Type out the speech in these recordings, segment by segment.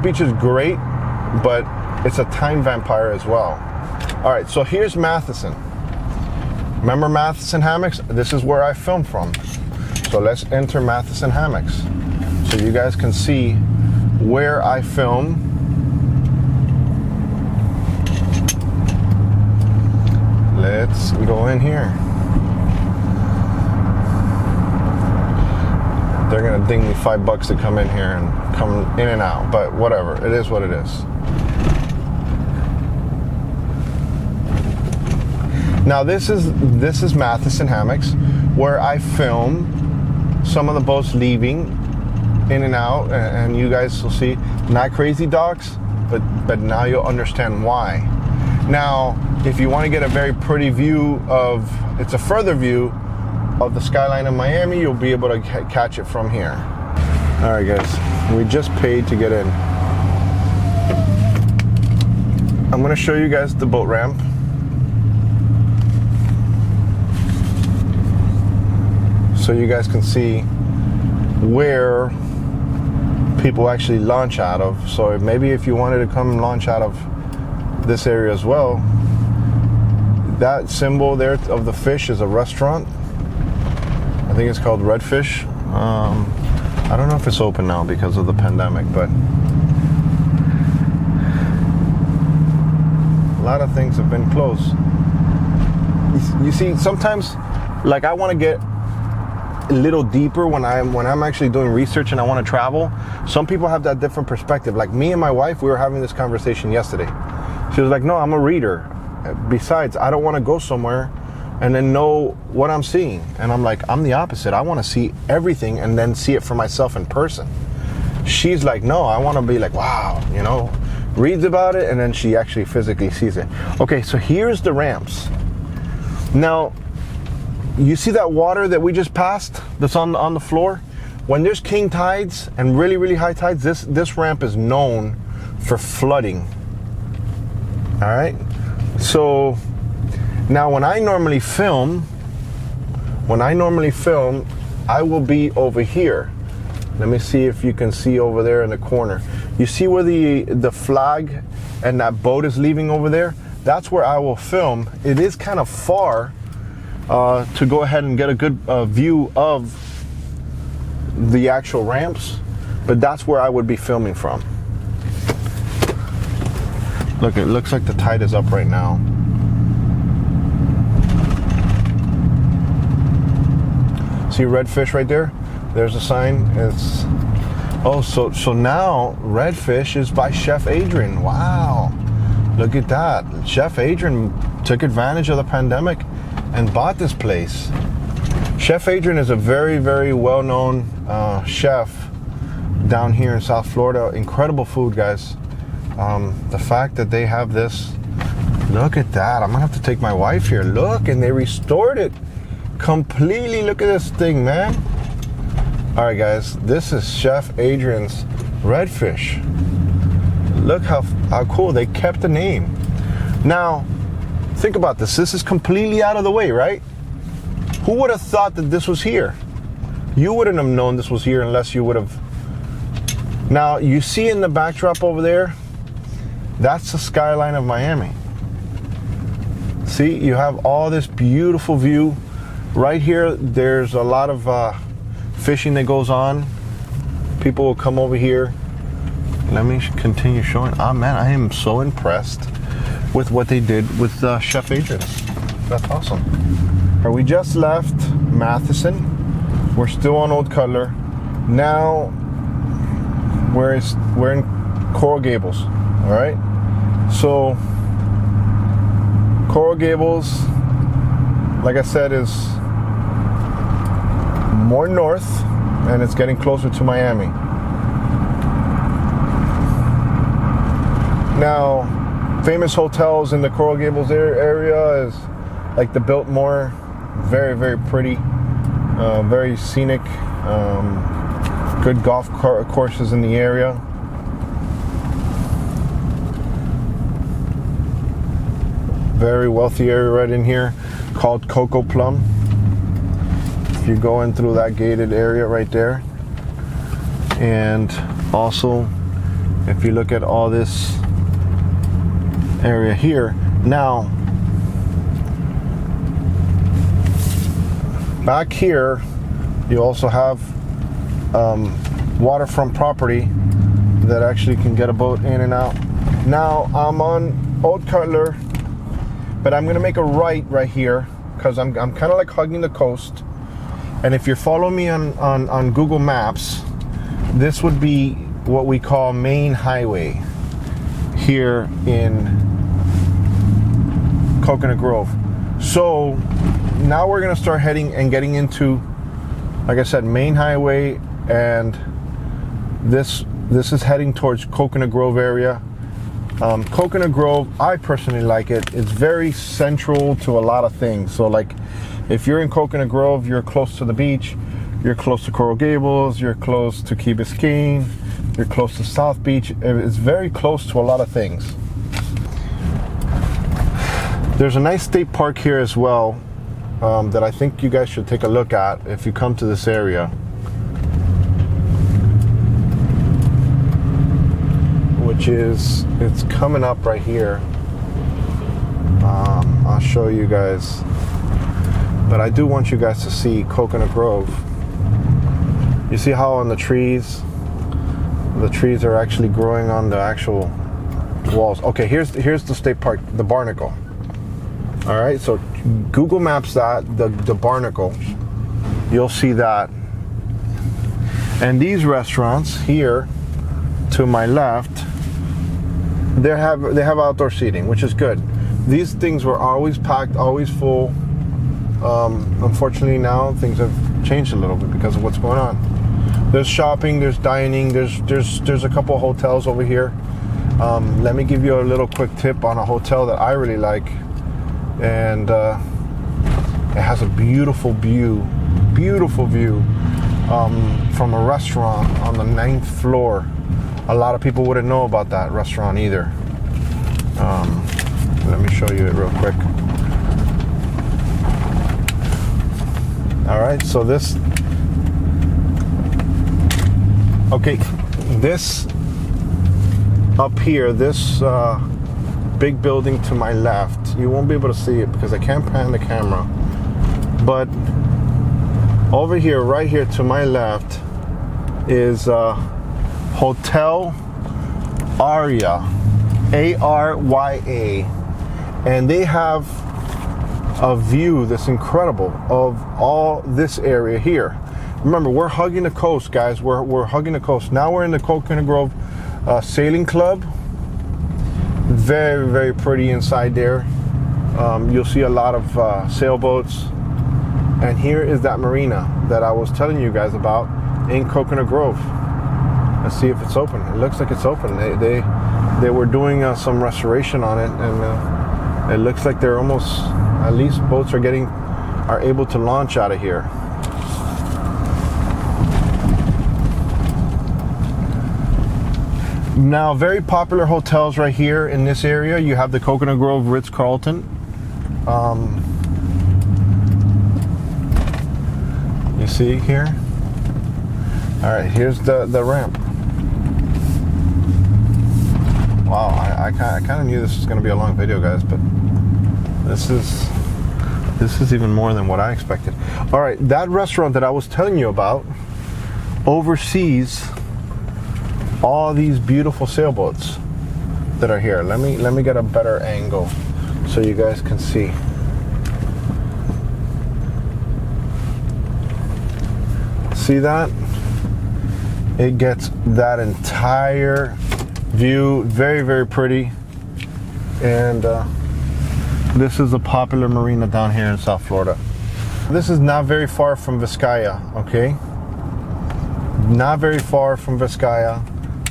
Beach is great, but it's a time vampire as well. All right, so here's Matheson. Remember Matheson hammocks? This is where I film from. So let's enter Matheson hammocks so you guys can see where I film. Let's go in here. They're gonna ding me $5 to come in here and come in and out, but whatever, it is what it is. Now this is Matheson hammocks, where I film some of the boats leaving in and out, and you guys will see, not crazy docks, but now you'll understand why. Now, if you want to get a very pretty view of, it's a further view of the skyline of Miami, you'll be able to catch it from here. All right, guys, we just paid to get in. I'm going to show you guys the boat ramp. So you guys can see where people actually launch out of. So maybe if you wanted to come launch out of this area as well, that symbol there of the fish is a restaurant. I think it's called Redfish. I don't know if it's open now because of the pandemic, but a lot of things have been closed. You see, sometimes, like, I want to get a little deeper when I'm actually doing research and I want to travel. Some people have that different perspective. Like me and my wife, we were having this conversation yesterday. She was like, no, I'm a reader. Besides, I don't want to go somewhere and then know what I'm seeing. And I'm like, I'm the opposite. I want to see everything and then see it for myself in person. She's like, no, I want to be like, wow, you know, reads about it and then she actually physically sees it. Okay, so here's the ramps. Now, you see that water that we just passed that's on the floor? When there's king tides and really, really high tides, this ramp is known for flooding. All right? So now when I normally film, I will be over here. Let me see if you can see over there in the corner. You see where the flag and that boat is leaving over there? That's where I will film. It is kind of far to go ahead and get a good view of the actual ramps, but that's where I would be filming from. Look, it looks like the tide is up right now. See redfish right there? There's a sign. It's so now redfish is by Chef Adrian. Wow, look at that. Chef Adrian took advantage of the pandemic and bought this place. Chef Adrian is a very, very well-known chef down here in South Florida. Incredible food, guys. The fact that they have this, look at that. I'm gonna have to take my wife here. Look, and they restored it completely. Look at this thing, man. All right, guys, this is Chef Adrian's redfish. Look how cool. They kept the name. Now, think about this. This is completely out of the way, right? Who would have thought that this was here? You wouldn't have known this was here unless you would have. Now, you see in the backdrop over there, that's the skyline of Miami. See, you have all this beautiful view. Right here, there's a lot of fishing that goes on. People will come over here. Let me continue showing. Oh man, I am so impressed with what they did with Chef Adrian. That's awesome. We just left Matheson. We're still on Old Cutler. Now we're in Coral Gables. All right. So Coral Gables, like I said, is more north, and it's getting closer to Miami. Now, famous hotels in the Coral Gables area is like the Biltmore, very, very pretty, very scenic, good golf courses in the area. Very wealthy area right in here called Coco Plum. If you go in through that gated area right there. And also If you look at all this area here, now back here you also have waterfront property that actually can get a boat in and out. Now I'm on Old Cutler, but I'm gonna make a right here because I'm kind of like hugging the coast. And if you're following me on Google Maps, this would be what we call main highway here in Coconut Grove. So now we're gonna start heading and getting into, like I said, main highway, and this is heading towards Coconut Grove area. Coconut Grove, I personally like it. It's very central to a lot of things. So like if you're in Coconut Grove, you're close to the beach, you're close to Coral Gables, you're close to Key Biscayne, you're close to South Beach. It's very close to a lot of things. There's a nice state park here as well that I think you guys should take a look at if you come to this area, which is, it's coming up right here. I'll show you guys, but I do want you guys to see Coconut Grove. You see how on the trees are actually growing on the actual walls. Okay, here's the state park, the Barnacle. All right, so Google Maps that, the Barnacle, you'll see that. And these restaurants here to my left, they have outdoor seating, which is good. These things were always packed, always full. Unfortunately now things have changed a little bit because of what's going on. There's shopping, there's dining, there's a couple of hotels over here. Let me give you a little quick tip on a hotel that I really like. And it has a beautiful view from a restaurant on the 9th floor. A lot of people wouldn't know about that restaurant either. Let me show you it real quick. All right, so this up here, this big building to my left, you won't be able to see it because I can't pan the camera, but over here, right here to my left, is Hotel Arya, Arya, and they have a view that's incredible of all this area here. Remember, we're hugging the coast, guys. We're hugging the coast. Now we're in the Coconut Grove Sailing Club. Very, very pretty inside there. You'll see a lot of sailboats. And here is that marina that I was telling you guys about in Coconut Grove. Let's see if it's open. It looks like it's open. They were doing some restoration on it, and it looks like they're almost, at least boats are able to launch out of here. Now, very popular hotels right here in this area. You have the Coconut Grove Ritz-Carlton. You see here? All right, here's the ramp. Wow, I kind of knew this was going to be a long video, guys, but this is even more than what I expected. All right, that restaurant that I was telling you about oversees all these beautiful sailboats that are here. Let me get a better angle so you guys can see. See that? It gets that entire view. Very, very pretty. And this is a popular marina down here in South Florida. This is not very far from Vizcaya, okay? Not very far from Vizcaya.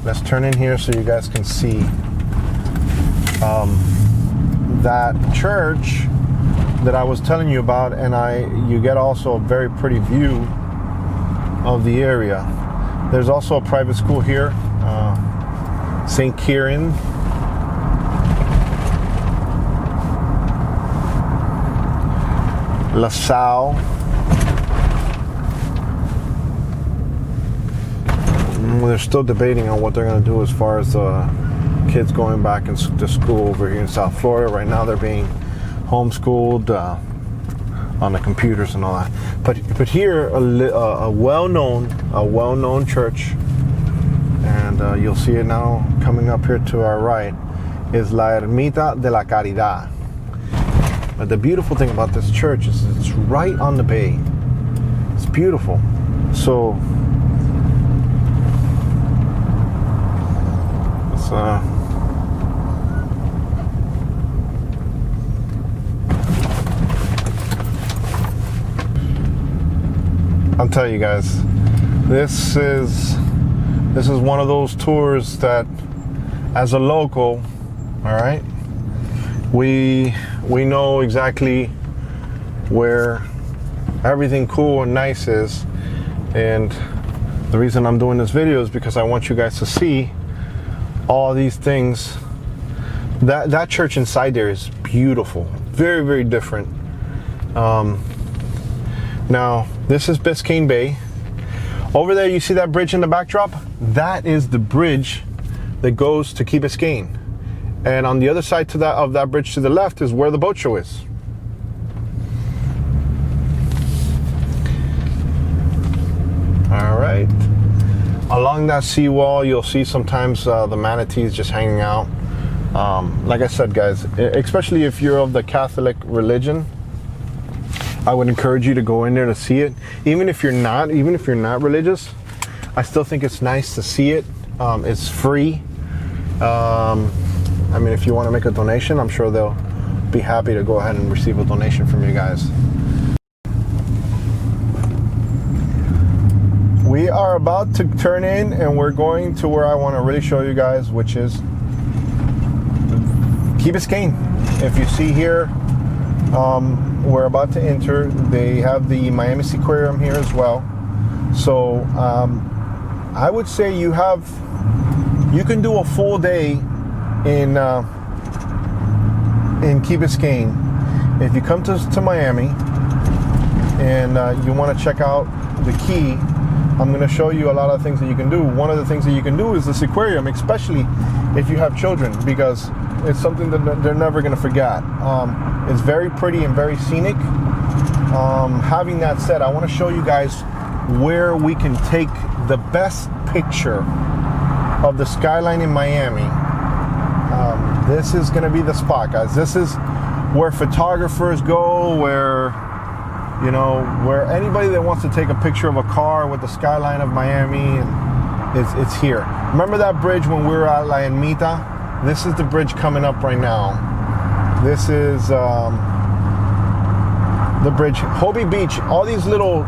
Let's turn in here so you guys can see that church that I was telling you about, and you get also a very pretty view of the area. There's also a private school here, St. Kieran. LaSalle. Well, they're still debating on what they're going to do as far as kids going back to school over here in South Florida. Right now they're being homeschooled on the computers and all that. But here, a well-known church, and you'll see it now coming up here to our right, is La Ermita de la Caridad. But the beautiful thing about this church is it's right on the bay. It's beautiful. So it's I'll tell you guys, this is one of those tours that, as a local, all right, we know exactly where everything cool and nice is. And the reason I'm doing this video is because I want you guys to see all these things. That church inside there is beautiful, very, very different. Now this is Biscayne Bay. Over there you see that bridge in the backdrop? That is the bridge that goes to Key Biscayne. And on the other side of that bridge to the left is where the boat show is. All right. Along that seawall, you'll see sometimes the manatees just hanging out. Like I said, guys, especially if you're of the Catholic religion, I would encourage you to go in there to see it. Even if you're not religious, I still think it's nice to see it. It's free. I mean, if you want to make a donation, I'm sure they'll be happy to go ahead and receive a donation from you guys. We are about to turn in, and we're going to where I want to really show you guys, which is Key Biscayne. If you see here, we're about to enter. They have the Miami Seaquarium here as well. So I would say you can do a full day in Key Biscayne. If you come to Miami and you want to check out the Key, I'm going to show you a lot of things that you can do. One of the things that you can do is this aquarium, especially if you have children, because it's something that they're never going to forget. It's very pretty and very scenic. Having that said, I want to show you guys where we can take the best picture of the skyline in Miami. This is going to be the spot, guys. This is where photographers go, where anybody that wants to take a picture of a car with the skyline of Miami, and it's here. Remember that bridge when we were at La Ermita? This is the bridge coming up right now. This is the bridge. Hobie Beach, all these little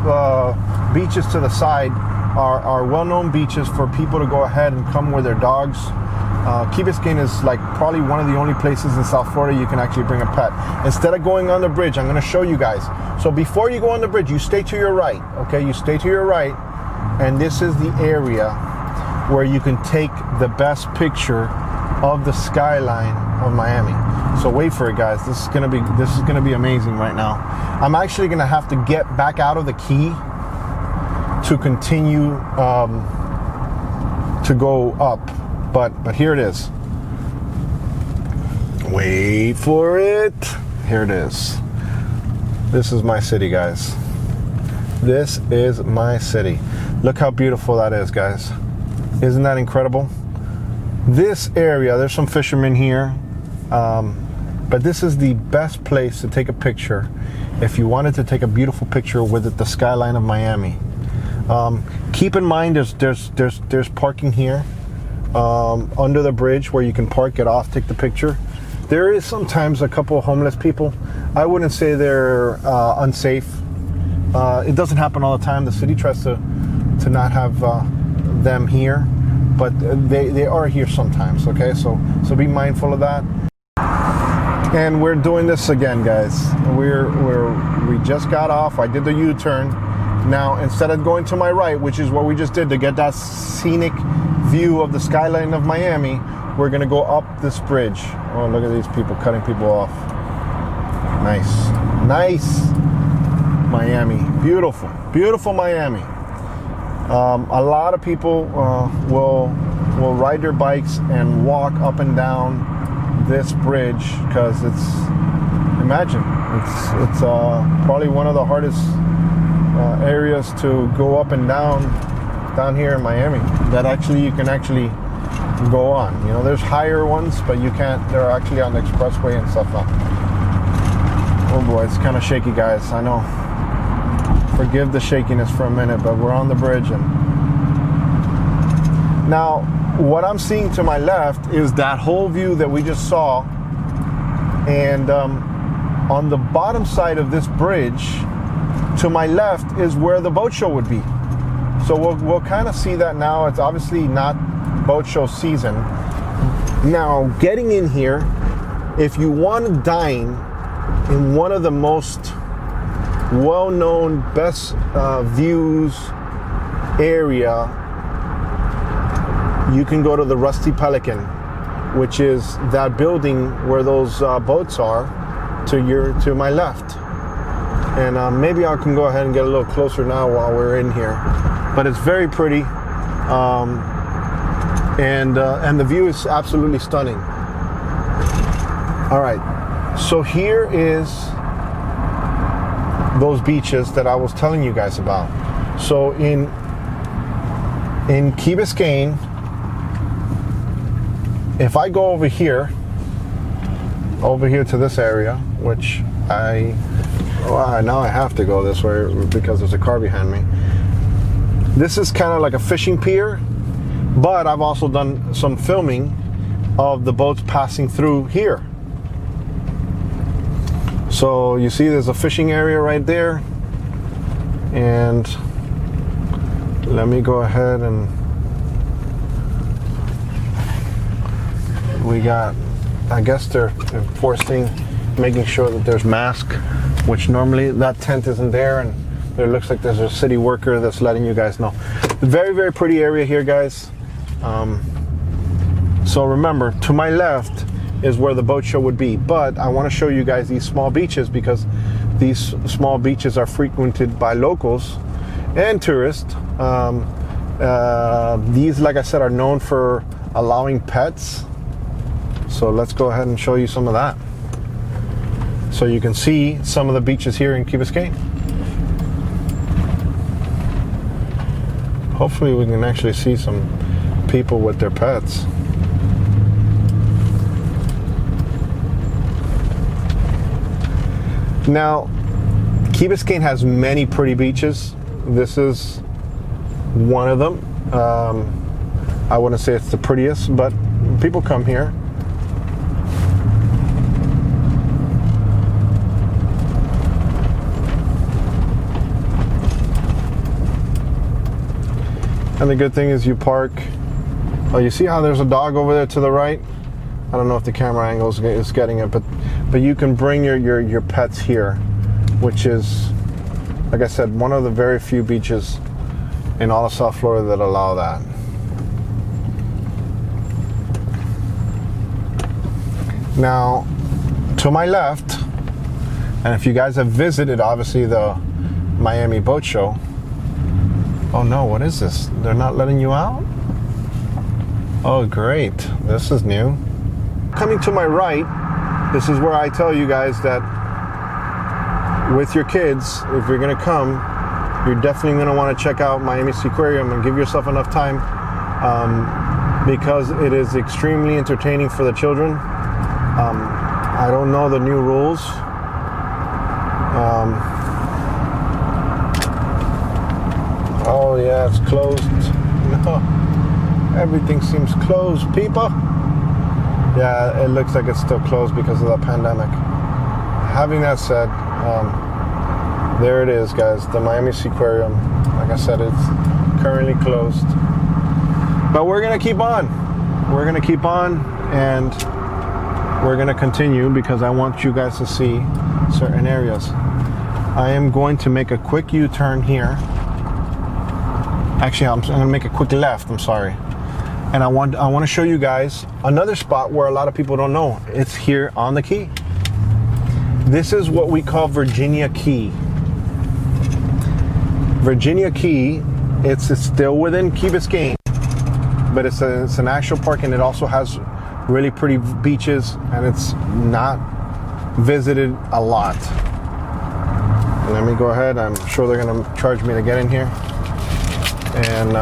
beaches to the side are well-known beaches for people to go ahead and come with their dogs. Key Biscayne is like probably one of the only places in South Florida you can actually bring a pet. Instead of going on the bridge, I'm going to show you guys. So before you go on the bridge, you stay to your right, okay? You stay to your right, and this is the area where you can take the best picture of the skyline of Miami. So wait for it, guys. This is gonna be amazing right now. I'm actually gonna have to get back out of the Key to continue to go up. But here it is. Wait for it. Here it is. This is my city, guys. This is my city. Look how beautiful that is, guys. Isn't that incredible? This area, there's some fishermen here, but this is the best place to take a picture if you wanted to take a beautiful picture with the skyline of Miami. Keep in mind there's parking here. Under the bridge where you can park, get off, take the picture. There is sometimes a couple of homeless people. I wouldn't say they're unsafe. It doesn't happen all the time. The city tries to not have them here, but they are here sometimes. Okay, so be mindful of that. And we're doing this again, guys. We just got off. I did the U-turn. Now, instead of going to my right, which is what we just did to get that scenic view of the skyline of Miami, we're gonna go up this bridge. Oh, look at these people cutting people off. Nice Miami. Beautiful Miami. A lot of people will ride their bikes and walk up and down this bridge because imagine it's probably one of the hardest areas to go up and down here in Miami that you can actually go on. You know, there's higher ones, but you can't. They're actually on the expressway and stuff. Oh boy, it's kind of shaky, guys. I know. Forgive the shakiness for a minute, but we're on the bridge. And now, what I'm seeing to my left is that whole view that we just saw. And on the bottom side of this bridge, to my left is where the boat show would be. So we'll kind of see that now. It's obviously not boat show season. Now, getting in here, if you want to dine in one of the most well-known, best views area, you can go to the Rusty Pelican, which is that building where those boats are to my left. And maybe I can go ahead and get a little closer now while we're in here. But it's very pretty, and the view is absolutely stunning. All right, so here is those beaches that I was telling you guys about. So in Key Biscayne, if I go over here to this area, which now I have to go this way because there's a car behind me. This is kind of like a fishing pier, but I've also done some filming of the boats passing through here. So you see there's a fishing area right there, and let me go ahead and we got, I guess they're enforcing, making sure that there's masks, which normally that tent isn't there, and it looks like there's a city worker that's letting you guys know. Very, very pretty area here, guys. So remember, to my left is where the boat show would be, but I want to show you guys these small beaches because these small beaches are frequented by locals and tourists. These, like I said, are known for allowing pets. So let's go ahead and show you some of that. So you can see some of the beaches here in Key Biscayne. Hopefully we can actually see some people with their pets. Now, Key Biscayne has many pretty beaches. This is one of them. I wouldn't say it's the prettiest, but people come here. And the good thing is you park. Oh, you see how there's a dog over there to the right? I don't know if the camera angle is getting it, but you can bring your pets here, which is, like I said, one of the very few beaches in all of South Florida that allow that. Now, to my left, and if you guys have visited, obviously, the Miami Boat Show. Oh no, what is this? They're not letting you out? Oh great, this is new. Coming to my right, this is where I tell you guys that with your kids, if you're gonna come, you're definitely gonna wanna check out Miami Seaquarium and give yourself enough time because it is extremely entertaining for the children. I don't know the new rules. Oh yeah, it's closed. No, everything seems closed, people. Yeah, it looks like it's still closed because of the pandemic. Having that said, there it is, guys, the Miami Seaquarium. Like I said, it's currently closed. But we're gonna keep on. We're gonna keep on, and we're gonna continue because I want you guys to see certain areas. I am going to make a quick U-turn here. Actually, I'm going to make a quick left, I'm sorry. And I want to show you guys another spot where a lot of people don't know. It's here on the Key. This is what we call Virginia Key. Virginia Key It's still within Key Biscayne, but it's an actual park, and it also has really pretty beaches, and it's not visited a lot. And let me go ahead. I'm sure they're going to charge me to get in here. And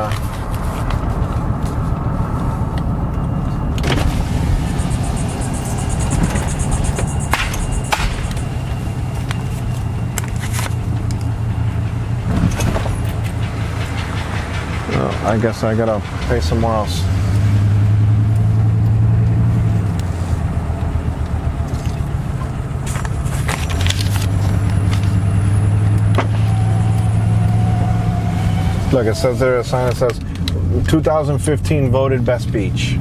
I guess I gotta pay somewhere else. Look, it says there, a sign that says 2015 voted best beach.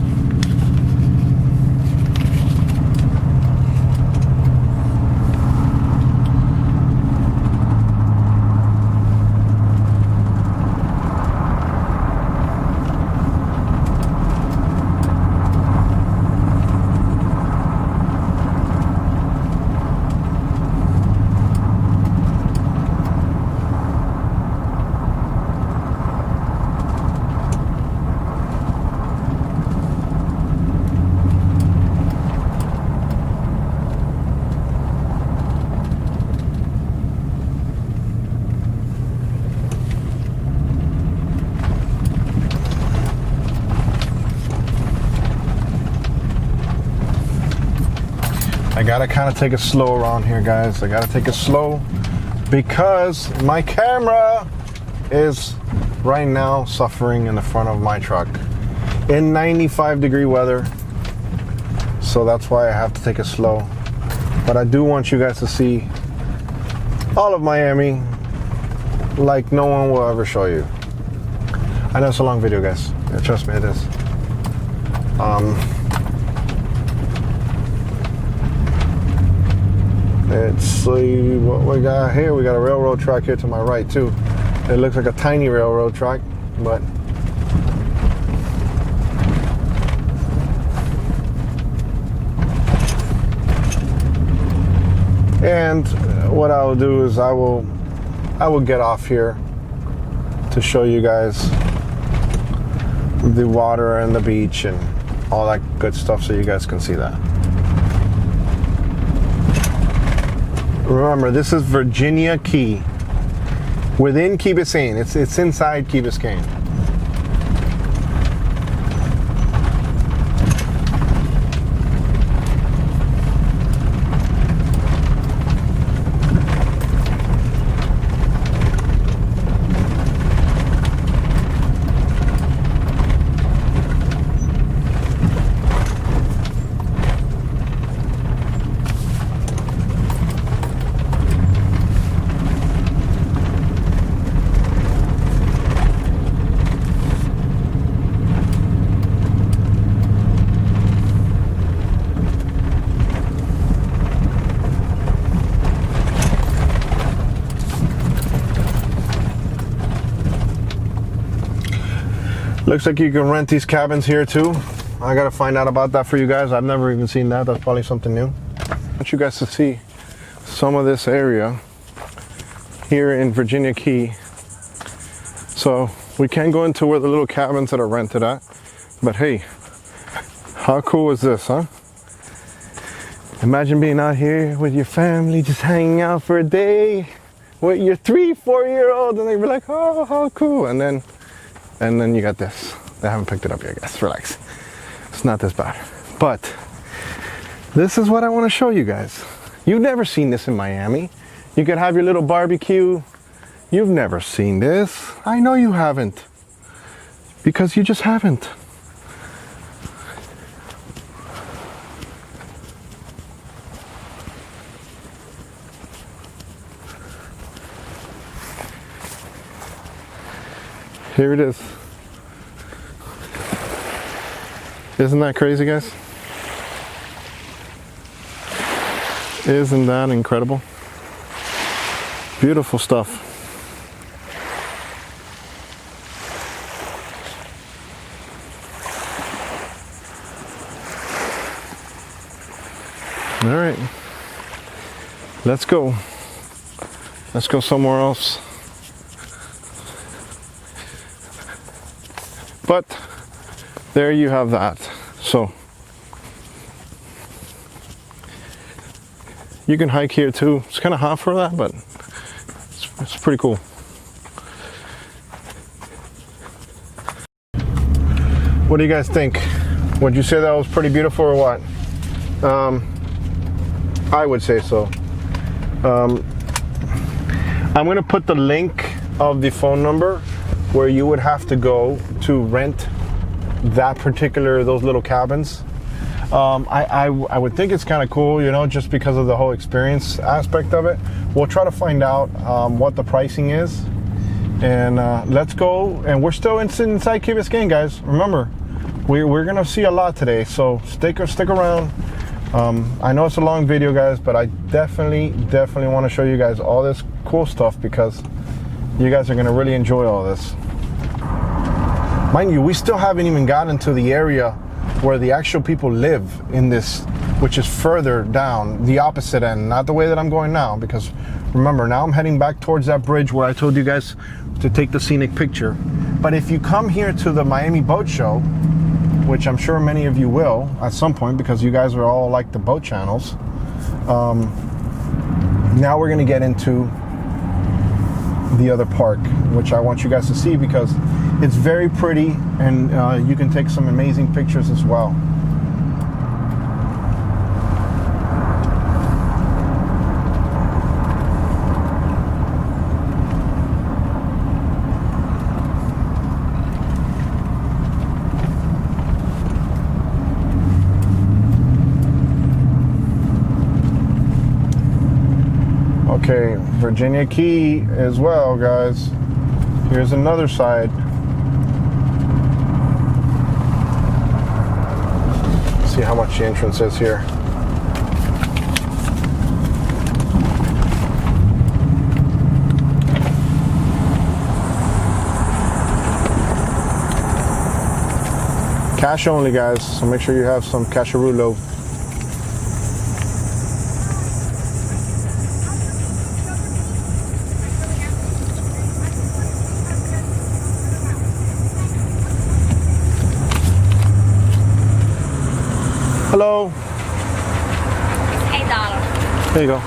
I gotta kind of take it slow around here, guys. I gotta take it slow because my camera is right now suffering in the front of my truck in 95-degree weather. So that's why I have to take it slow. But I do want you guys to see all of Miami like no one will ever show you. I know it's a long video, guys. Yeah, trust me, it is. Let's see what we got here. We got a railroad track here to my right too. It looks like a tiny railroad track, but and what I will do is I will get off here to show you guys the water and the beach and all that good stuff so you guys can see that. Remember, this is Virginia Key, within Key Biscayne. It's inside Key Biscayne. Looks like you can rent these cabins here too. I gotta find out about that for you guys. I've never even seen that. That's probably something new. I want you guys to see some of this area here in Virginia Key. So we can go into where the little cabins that are rented at. But hey, how cool is this, huh? Imagine being out here with your family, just hanging out for a day with your 3-4-year-old, and they'd be like, oh, how cool. And then you got this. They haven't picked it up yet, guys. Relax. It's not this bad. But this is what I want to show you guys. You've never seen this in Miami. You could have your little barbecue. You've never seen this. I know you haven't. Because you just haven't. Here it is. Isn't that crazy, guys? Isn't that incredible? Beautiful stuff. All right. Let's go. Let's go somewhere else. But there you have that. So you can hike here too. It's kind of hot for that, but it's pretty cool. What do you guys think? Would you say that was pretty beautiful or what? I would say so. I'm going to put the link of the phone number where you would have to go to rent those little cabins. I would think it's kind of cool, you know, just because of the whole experience aspect of it. We'll try to find out what the pricing is, and let's go. And we're still inside Key Biscayne, guys. Remember, we're gonna see a lot today, so stick around. I know it's a long video, guys, but I definitely want to show you guys all this cool stuff because you guys are gonna really enjoy all this. Mind you, we still haven't even gotten to the area where the actual people live in this, which is further down the opposite end, not the way that I'm going now, because remember, now I'm heading back towards that bridge where I told you guys to take the scenic picture. But if you come here to the Miami Boat Show, which I'm sure many of you will at some point because you guys are all like the boat channels, now we're gonna get into the other park, which I want you guys to see because it's very pretty, and you can take some amazing pictures as well. Okay, Virginia Key as well, guys. Here's another side. See how much the entrance is here. Cash only, guys, so make sure you have some casherulo. Hello. $8. There you go.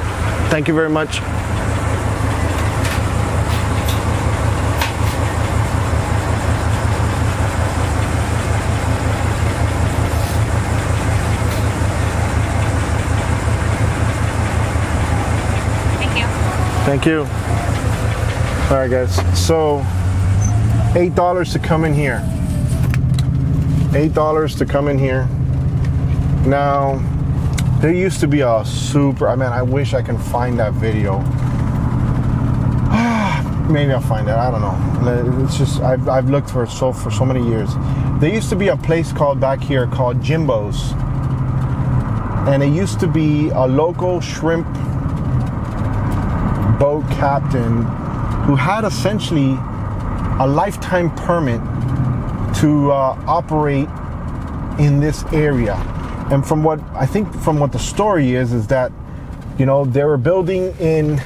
Thank you very much. Thank you. Thank you. All right, guys. So $8 to come in here. $8 to come in here. Now, there used to be a super, I wish I can find that video. Maybe I'll find it, I don't know. It's just, I've looked for so many years. There used to be a place called back here called Jimbo's. And it used to be a local shrimp boat captain who had essentially a lifetime permit to operate in this area. And from what the story is that, you know, they were building in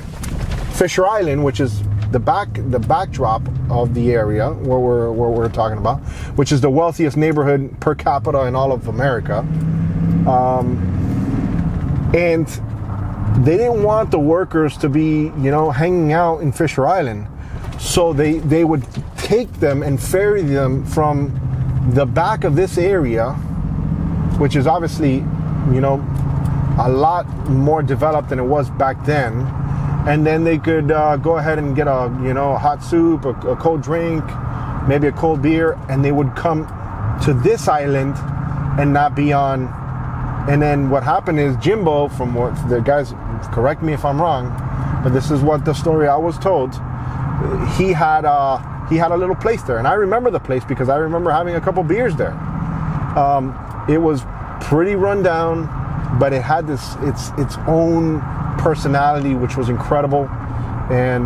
Fisher Island, which is the backdrop of the area where we're talking about, which is the wealthiest neighborhood per capita in all of America. And they didn't want the workers to be, you know, hanging out in Fisher Island, so they would take them and ferry them from the back of this area, which is obviously, you know, a lot more developed than it was back then. And then they could go ahead and get a, you know, a hot soup, a cold drink, maybe a cold beer, and they would come to this island and not be on. And then what happened is Jimbo, from what the guys, correct me if I'm wrong, but this is what the story I was told. He had a little place there, and I remember the place because I remember having a couple beers there. It was pretty run down, but it had its own personality, which was incredible. And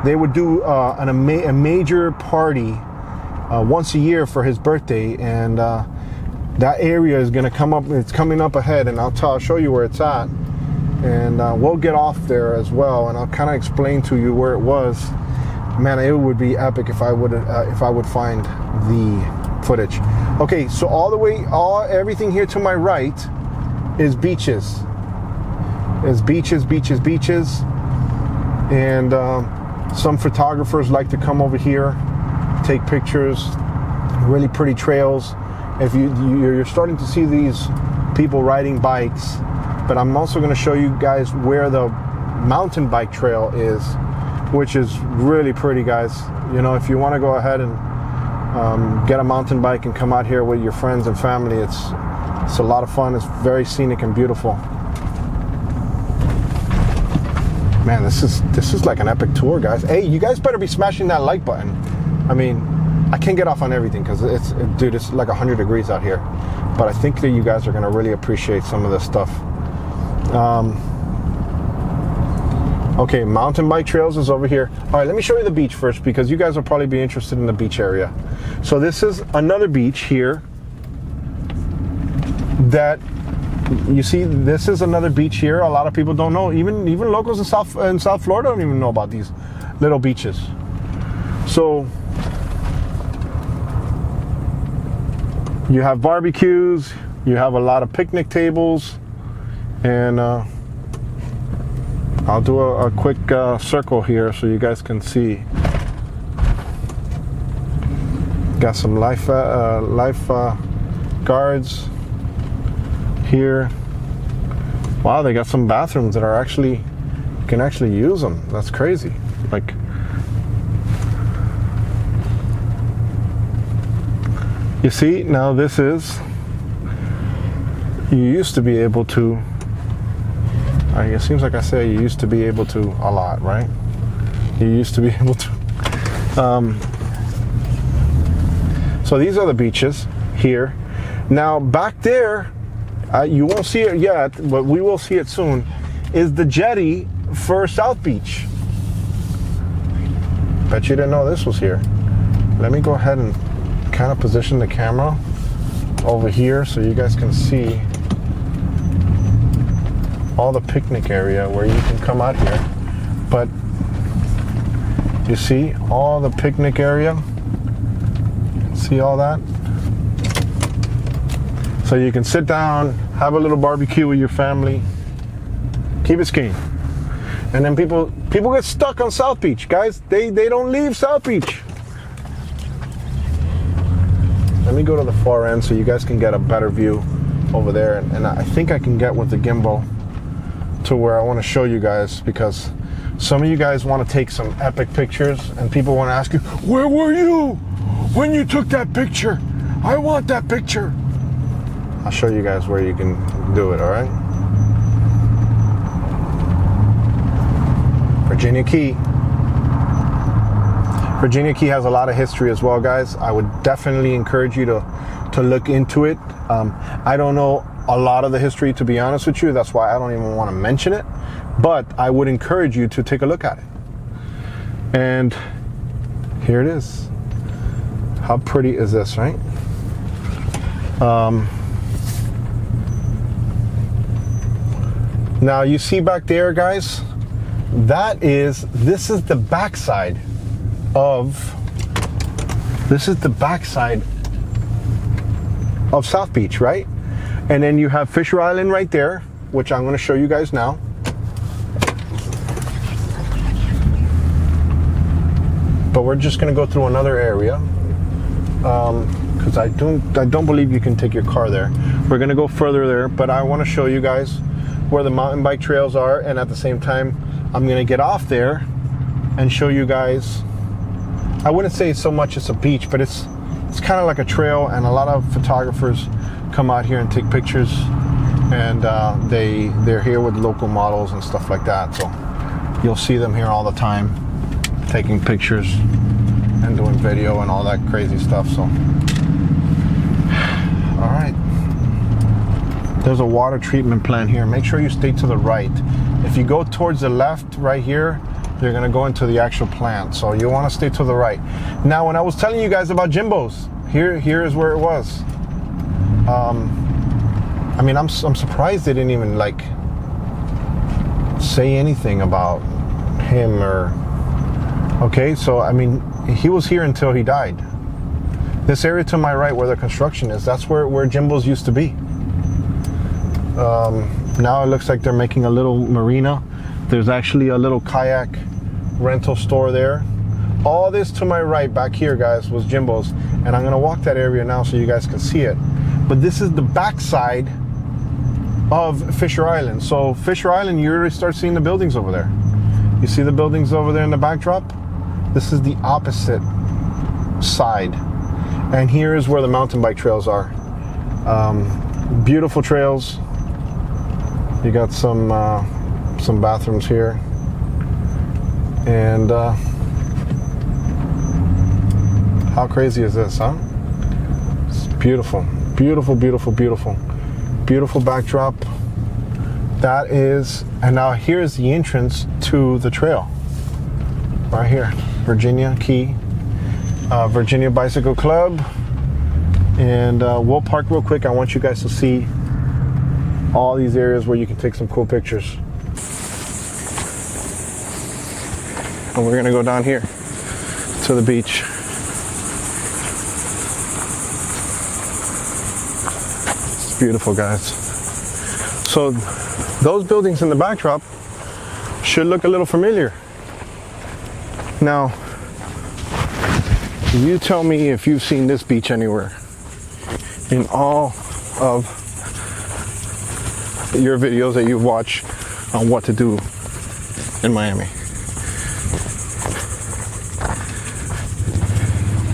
they would do a major party once a year for his birthday, and that area is going to come up. It's coming up ahead, and I'll show you where it's at, and we'll get off there as well, and I'll kind of explain to you where it was. Man, it would be epic if I would find the footage. Okay, so everything here to my right is beaches. Is beaches. And some photographers like to come over here, take pictures, really pretty trails. If you're starting to see these people riding bikes, but I'm also going to show you guys where the mountain bike trail is, which is really pretty, guys. You know, if you want to go ahead and get a mountain bike and come out here with your friends and family, it's a lot of fun. It's very scenic and beautiful. Man, this is like an epic tour, guys. Hey, you guys better be smashing that like button. I mean, I can't get off on everything because it's like 100 degrees out here. But I think that you guys are going to really appreciate some of this stuff. Okay, mountain bike trails is over here. All right, let me show you the beach first because you guys will probably be interested in the beach area. So this is another beach here that you see. This is another beach here. A lot of people don't know. Even locals in South Florida don't even know about these little beaches. So you have barbecues. You have a lot of picnic tables, and I'll do a quick circle here so you guys can see. Got some life guards here. Wow, they got some bathrooms that are actually, you can actually use them. That's crazy. Like, you see, now this is, you used to be able to, it seems like I say you used to be able to a lot, right? You used to be able to. So these are the beaches here. Now back there, you won't see it yet, but we will see it soon, is the jetty for South Beach. Bet you didn't know this was here. Let me go ahead and kind of position the camera over here so you guys can see all the picnic area where you can come out here. But you see all the picnic area? See all that? So you can sit down, have a little barbecue with your family. Key Biscayne. And then people get stuck on South Beach, guys. They don't leave South Beach. Let me go to the far end so you guys can get a better view over there. And I think I can get with the gimbal to where I want to show you guys, because some of you guys want to take some epic pictures and people want to ask you, where were you when you took that picture? I want that picture. I'll show you guys where you can do it, all right? Virginia Key. Virginia Key has a lot of history as well, guys. I would definitely encourage you to look into it. I don't know a lot of the history, to be honest with you. That's why I don't even want to mention it. But I would encourage you to take a look at it. And here it is. How pretty is this, right? Now you see back there, guys, this is the backside of South Beach, right? And then you have Fisher Island right there, which I'm going to show you guys now. But we're just going to go through another area because I don't believe you can take your car there. We're going to go further there, but I want to show you guys where the mountain bike trails are, and at the same time I'm going to get off there and show you guys. I wouldn't say so much it's a beach, but it's kind of like a trail, and a lot of photographers come out here and take pictures, and they're here with local models and stuff like that. So you'll see them here all the time taking pictures and doing video and all that crazy stuff. So all right, there's a water treatment plant here. Make sure you stay to the right. If you go towards the left right here, you're gonna go into the actual plant. So you wanna stay to the right. Now, when I was telling you guys about Jimbo's, here is where it was. I mean, I'm surprised they didn't even like say anything about him or, okay, so I mean, he was here until he died. This area to my right where the construction is, that's where Jimbo's used to be. Now it looks like they're making a little marina. There's actually a little kayak rental store there. All this to my right back here, guys, was Jimbo's, and I'm gonna walk that area now so you guys can see it. But this is the backside of Fisher Island. So Fisher Island, you already start seeing the buildings over there. You see the buildings over there in the backdrop? This is the opposite side. And here is where the mountain bike trails are. Beautiful trails. You got some bathrooms here. And how crazy is this, huh? It's beautiful, beautiful, beautiful, beautiful. Beautiful backdrop. That is, and now here's the entrance to the trail. Right here, Virginia Key, Virginia Bicycle Club. And we'll park real quick. I want you guys to see all these areas where you can take some cool pictures. And we're gonna go down here to the beach. It's beautiful, guys. So those buildings in the backdrop should look a little familiar. Now, you tell me if you've seen this beach anywhere in all of your videos that you've watched on what to do in Miami.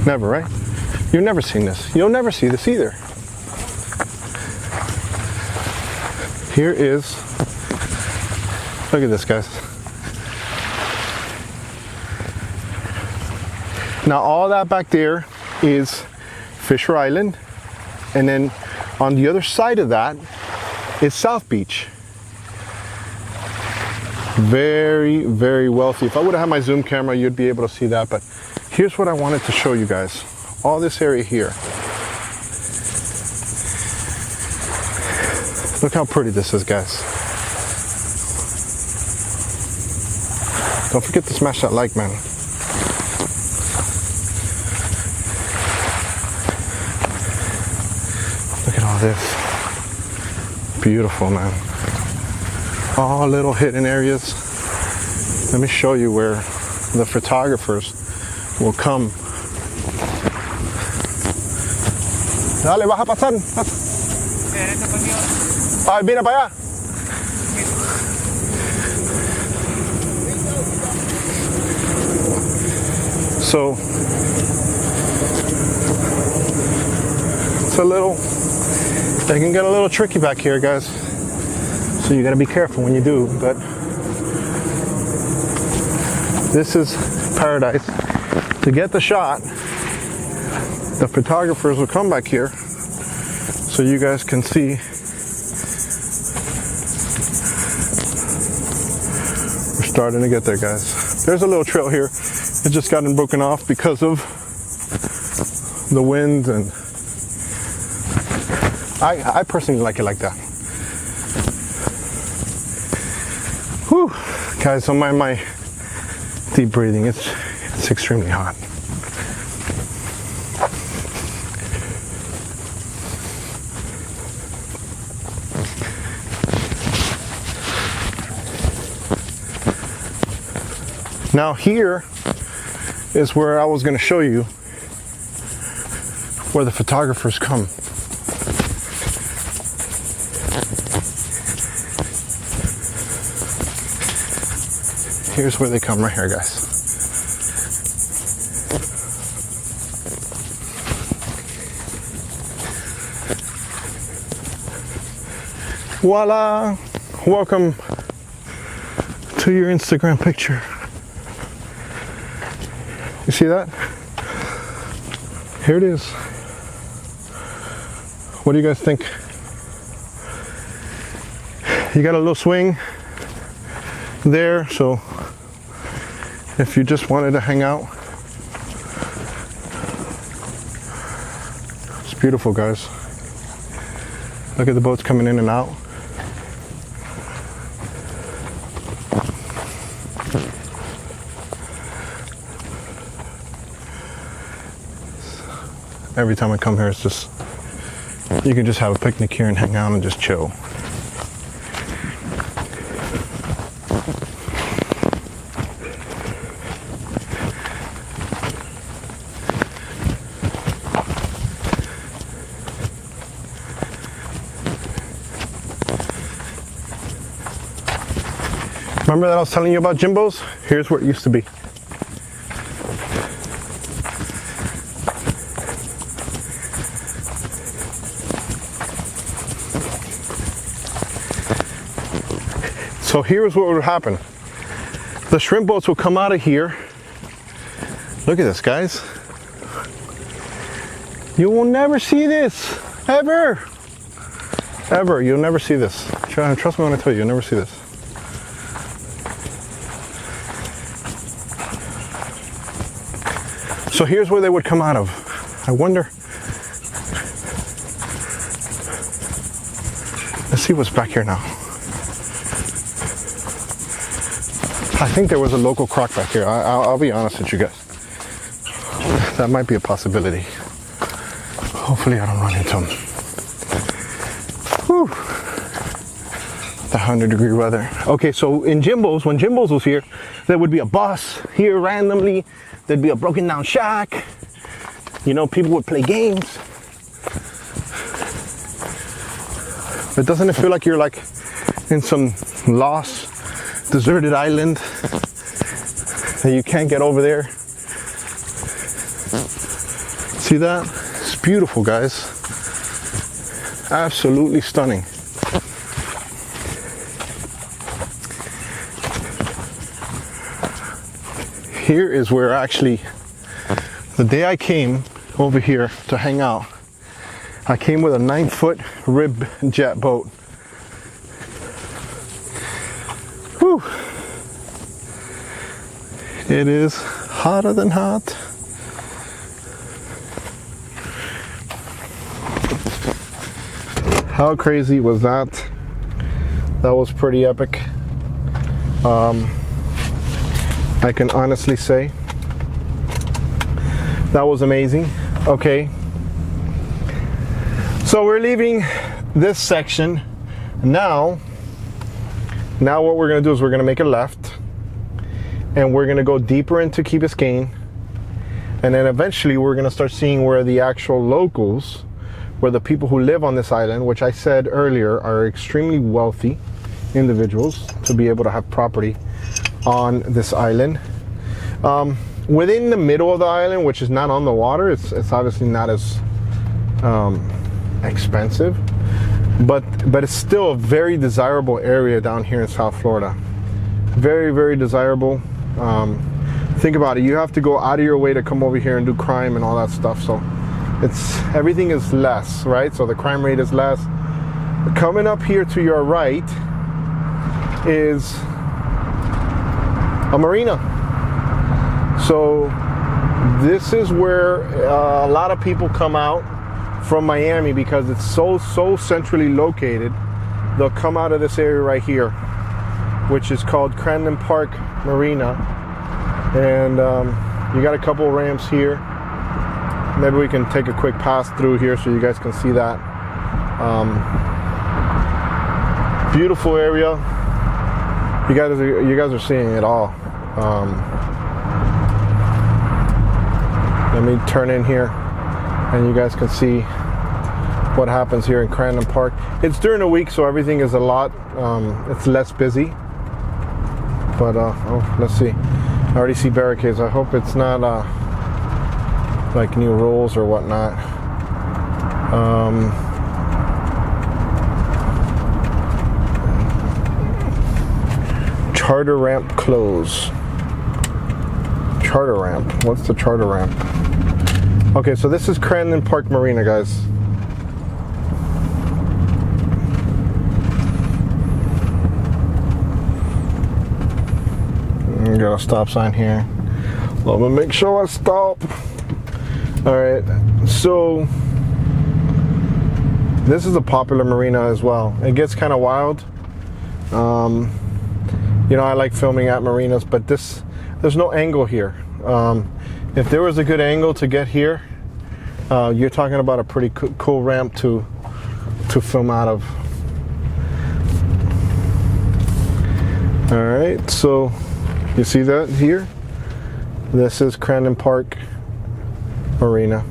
Never, right? You've never seen this. You'll never see this either. Here is, look at this, guys. Now all that back there is Fisher Island, and then on the other side of that is South Beach. Very, very wealthy. If I would have had my zoom camera, you'd be able to see that, but here's what I wanted to show you guys. All this area here. Look how pretty this is, guys. Don't forget to smash that like, man. Look at all this. Beautiful, man. All little hidden areas. Let me show you where the photographers will come. Dale, vas a pasar. Ay, viene para allá. So, it's a little, they can get a little tricky back here, guys. So you gotta be careful when you do, but this is paradise. To get the shot, the photographers will come back here so you guys can see. We're starting to get there, guys. There's a little trail here. It just gotten broken off because of the wind, and I personally like it like that. Whew. Guys, don't mind my deep breathing. It's extremely hot. Now here is where I was going to show you where the photographers come. Here's where they come, right here, guys. Voila! Welcome to your Instagram picture. You see that? Here it is. What do you guys think? You got a little swing there, so if you just wanted to hang out, it's beautiful, guys. Look at the boats coming in and out. every time I come here, it's just, you can just have a picnic here and hang out and just chill. Remember that I was telling you about Jimbo's? Here's where it used to be. So here's what would happen. The shrimp boats will come out of here. Look at this, guys. You will never see this, ever. Ever, you'll never see this. Trust me when I tell you, you'll never see this. So here's where they would come out of. I wonder. Let's see what's back here now. I think there was a local croc back here. I'll be honest with you guys. That might be a possibility. Hopefully I don't run into them. Whew. The 100-degree weather. Okay, so in Jimbo's, when Jimbo's was here, there would be a bus here randomly. There'd be a broken down shack. You know, people would play games. But doesn't it feel like you're like in some lost, deserted island that you can't get over there? See that? It's beautiful, guys. Absolutely stunning. Here is where actually, the day I came over here to hang out, I came with a 9-foot rib jet boat. Whew. It is hotter than hot. How crazy was that? That was pretty epic. I can honestly say that was amazing. Okay, so we're leaving this section now. What we're gonna do is we're gonna make a left and we're gonna go deeper into Key Biscayne, and then eventually we're gonna start seeing where the actual locals, where the people who live on this island, which I said earlier are extremely wealthy individuals to be able to have property on this island. Within the middle of the island, which is not on the water, it's obviously not as expensive, but it's still a very desirable area down here in South Florida. Very, very desirable. Think about it, you have to go out of your way to come over here and do crime and all that stuff, so everything is less, right? So the crime rate is less. Coming up here to your right is a marina. So this is where a lot of people come out from Miami because it's so centrally located. They'll come out of this area right here, which is called Crandon Park Marina, and you got a couple ramps here. Maybe we can take a quick pass through here so you guys can see that. Beautiful area. You guys are seeing it all. Let me turn in here and you guys can see what happens here in Crandon Park. It's during the week, so everything is a lot, it's less busy. But, oh, let's see. I already see barricades. I hope it's not like new rules or whatnot. Charter ramp close. Charter ramp. What's the charter ramp? Okay, so this is Crandon Park Marina, guys. Got a stop sign here. Let me make sure I stop. All right, so this is a popular marina as well. It gets kind of wild. You know, I like filming at marinas, but there's no angle here. If there was a good angle to get here, You're talking about a pretty cool ramp to film out of. All right, so you see that here? This is Crandon Park Marina.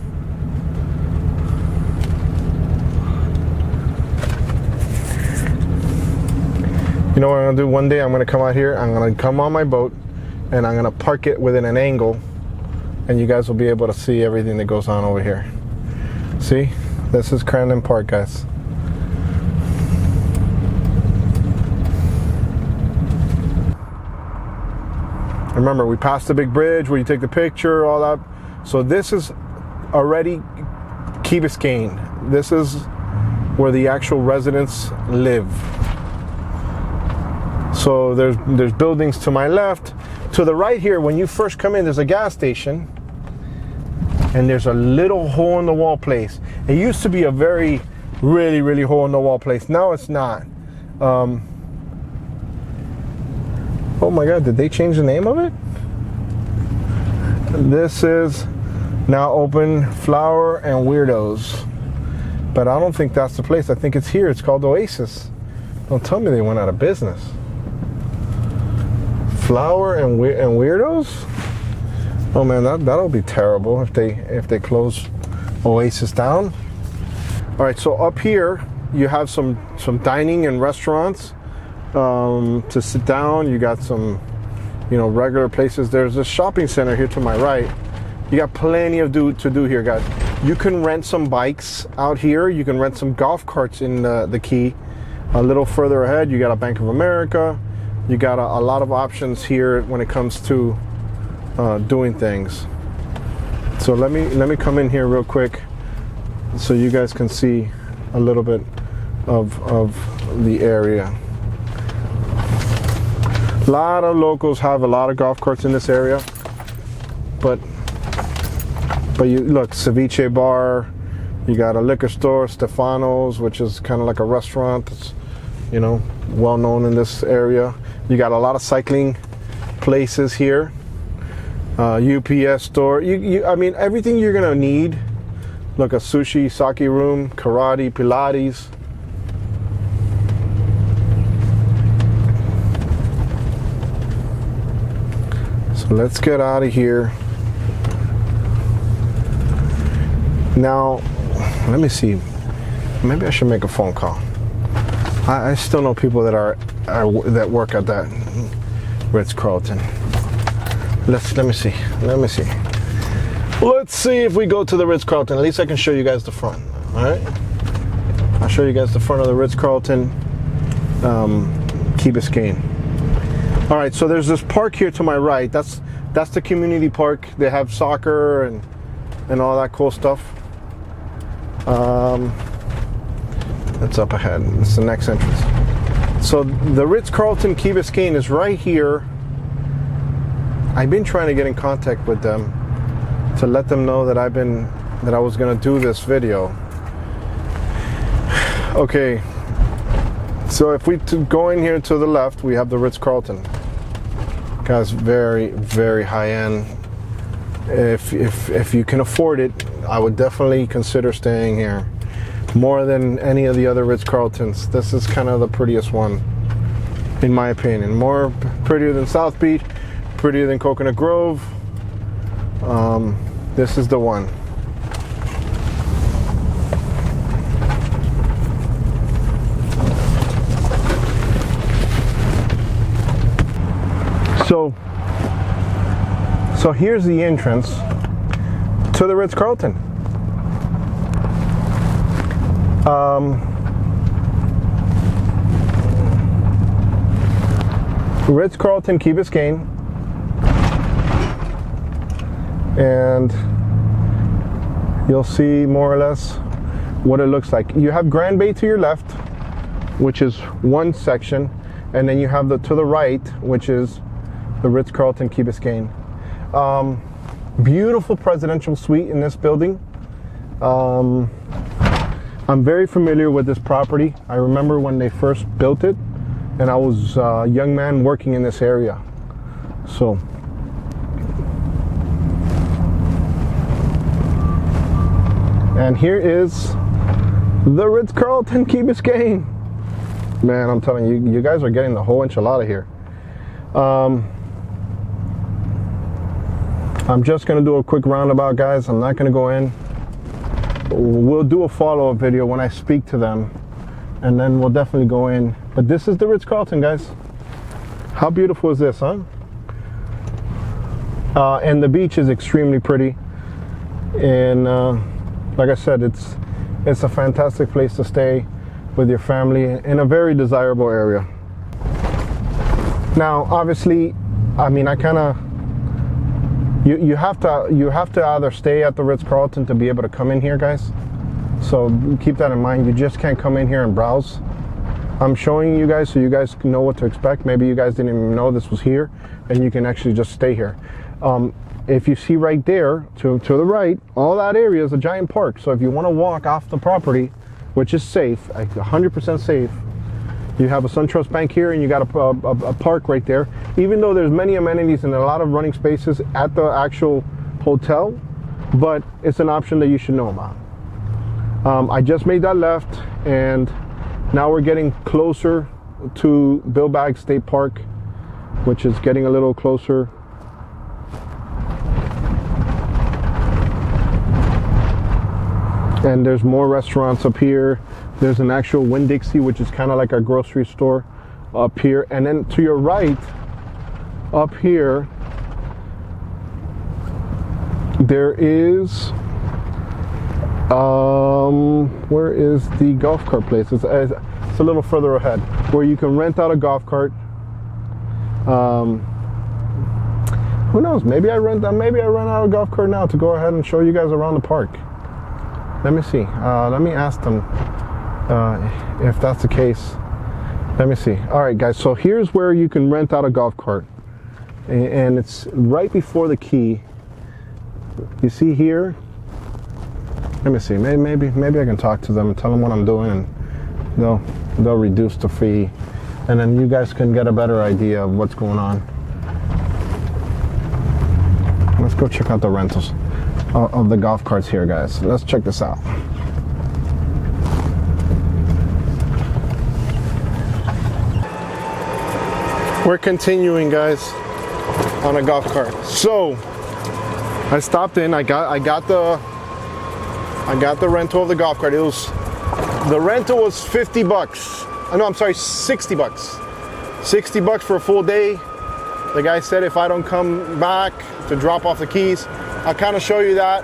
You know what I'm gonna do one day? I'm gonna come out here, I'm gonna come on my boat, and I'm gonna park it within an angle, and you guys will be able to see everything that goes on over here. See? This is Crandon Park, guys. Remember, we passed the big bridge where you take the picture, all that. So this is already Key Biscayne. This is where the actual residents live. So there's buildings to my left. To the right here, when you first come in, there's a gas station. And there's a little hole in the wall place. It used to be a very, really hole in the wall place. Now it's not. Oh my God, did they change the name of it? This is now open Flower and Weirdos. But I don't think that's the place. I think it's here. It's called Oasis. Don't tell me they went out of business. Flower and Weirdos? Oh man, that'll be terrible if they close Oasis down. All right, so up here you have some dining and restaurants. To sit down. You got some, regular places. There's a shopping center here to my right. You got plenty of to do here, guys. You can rent some bikes out here. You can rent some golf carts in the Key. A little further ahead, you got a Bank of America. You got a lot of options here when it comes to doing things. So let me come in here real quick so you guys can see a little bit of the area. A lot of locals have a lot of golf carts in this area, but you look, Ceviche Bar, you got a liquor store, Stefano's, which is kind of like a restaurant that's, well known in this area. You got a lot of cycling places here, UPS store. I mean, everything you're gonna need. Look, a sushi, sake room, karate, Pilates. So let's get out of here. Now, let me see. Maybe I should make a phone call. I still know people that work at that Ritz-Carlton. Let me see. Let's see if we go to the Ritz-Carlton. At least I can show you guys the front. All right. I'll show you guys the front of the Ritz-Carlton, Key Biscayne. All right, so there's this park here to my right. That's the community park. They have soccer and all that cool stuff. It's up ahead. It's the next entrance. So the Ritz-Carlton Key Biscayne is right here. I've been trying to get in contact with them to let them know that I was gonna do this video. Okay. So if we go in here to the left, we have the Ritz-Carlton. Guys, very high end. If you can afford it, I would definitely consider staying here. More than any of the other Ritz-Carltons. This is kind of the prettiest one, in my opinion. More prettier than South Beach, prettier than Coconut Grove. This is the one. So here's the entrance to the Ritz-Carlton. Ritz-Carlton Key Biscayne, and you'll see more or less what it looks like. You have Grand Bay to your left, which is one section, and then you have to the right, which is the Ritz-Carlton Key Biscayne. Beautiful presidential suite in this building. I'm very familiar with this property. I remember when they first built it, and I was a young man working in this area. So And here is the Ritz-Carlton Key Biscayne. Man, I'm telling you, you guys are getting the whole enchilada here. I'm just gonna do a quick roundabout, guys. I'm not gonna go in. We'll do a follow-up video when I speak to them, and then we'll definitely go in. But this is the Ritz-Carlton, guys. How beautiful is this, huh? And the beach is extremely pretty. And like I said, it's a fantastic place to stay with your family in a very desirable area. Now, obviously, I mean, I kind of, you have to either stay at the Ritz-Carlton to be able to come in here, guys. So keep that in mind. You just can't come in here and browse. I'm showing you guys so you guys can know what to expect. Maybe you guys didn't even know this was here, and you can actually just stay here. If you see right there to the right, all that area is a giant park. So if you want to walk off the property, which is safe, 100% safe, you have a SunTrust Bank here, and you got a park right there. Even though there's many amenities and a lot of running spaces at the actual hotel, but it's an option that you should know about. I just made that left, and now we're getting closer to Bill Baggs State Park, which is getting a little closer. And there's more restaurants up here. There's an actual Winn-Dixie, which is kind of like a grocery store up here. And then to your right, up here, there is, where is the golf cart place? It's a little further ahead, where you can rent out a golf cart. Who knows? Maybe I rent out a golf cart now to go ahead and show you guys around the park. Let me see. Let me ask them if that's the case. Let me see. All right, guys. So here's where you can rent out a golf cart, and it's right before the key. You see here? Let me see. Maybe I can talk to them and tell them what I'm doing, and they'll reduce the fee, and then you guys can get a better idea of what's going on. Let's go check out the rentals of the golf carts here, guys. Let's check this out. We're continuing, guys, on a golf cart. So I stopped in. I got the rental of the golf cart. The rental was 50 bucks. No, I'm sorry, 60 bucks. 60 bucks for a full day. The guy said if I don't come back to drop off the keys, I'll kind of show you that.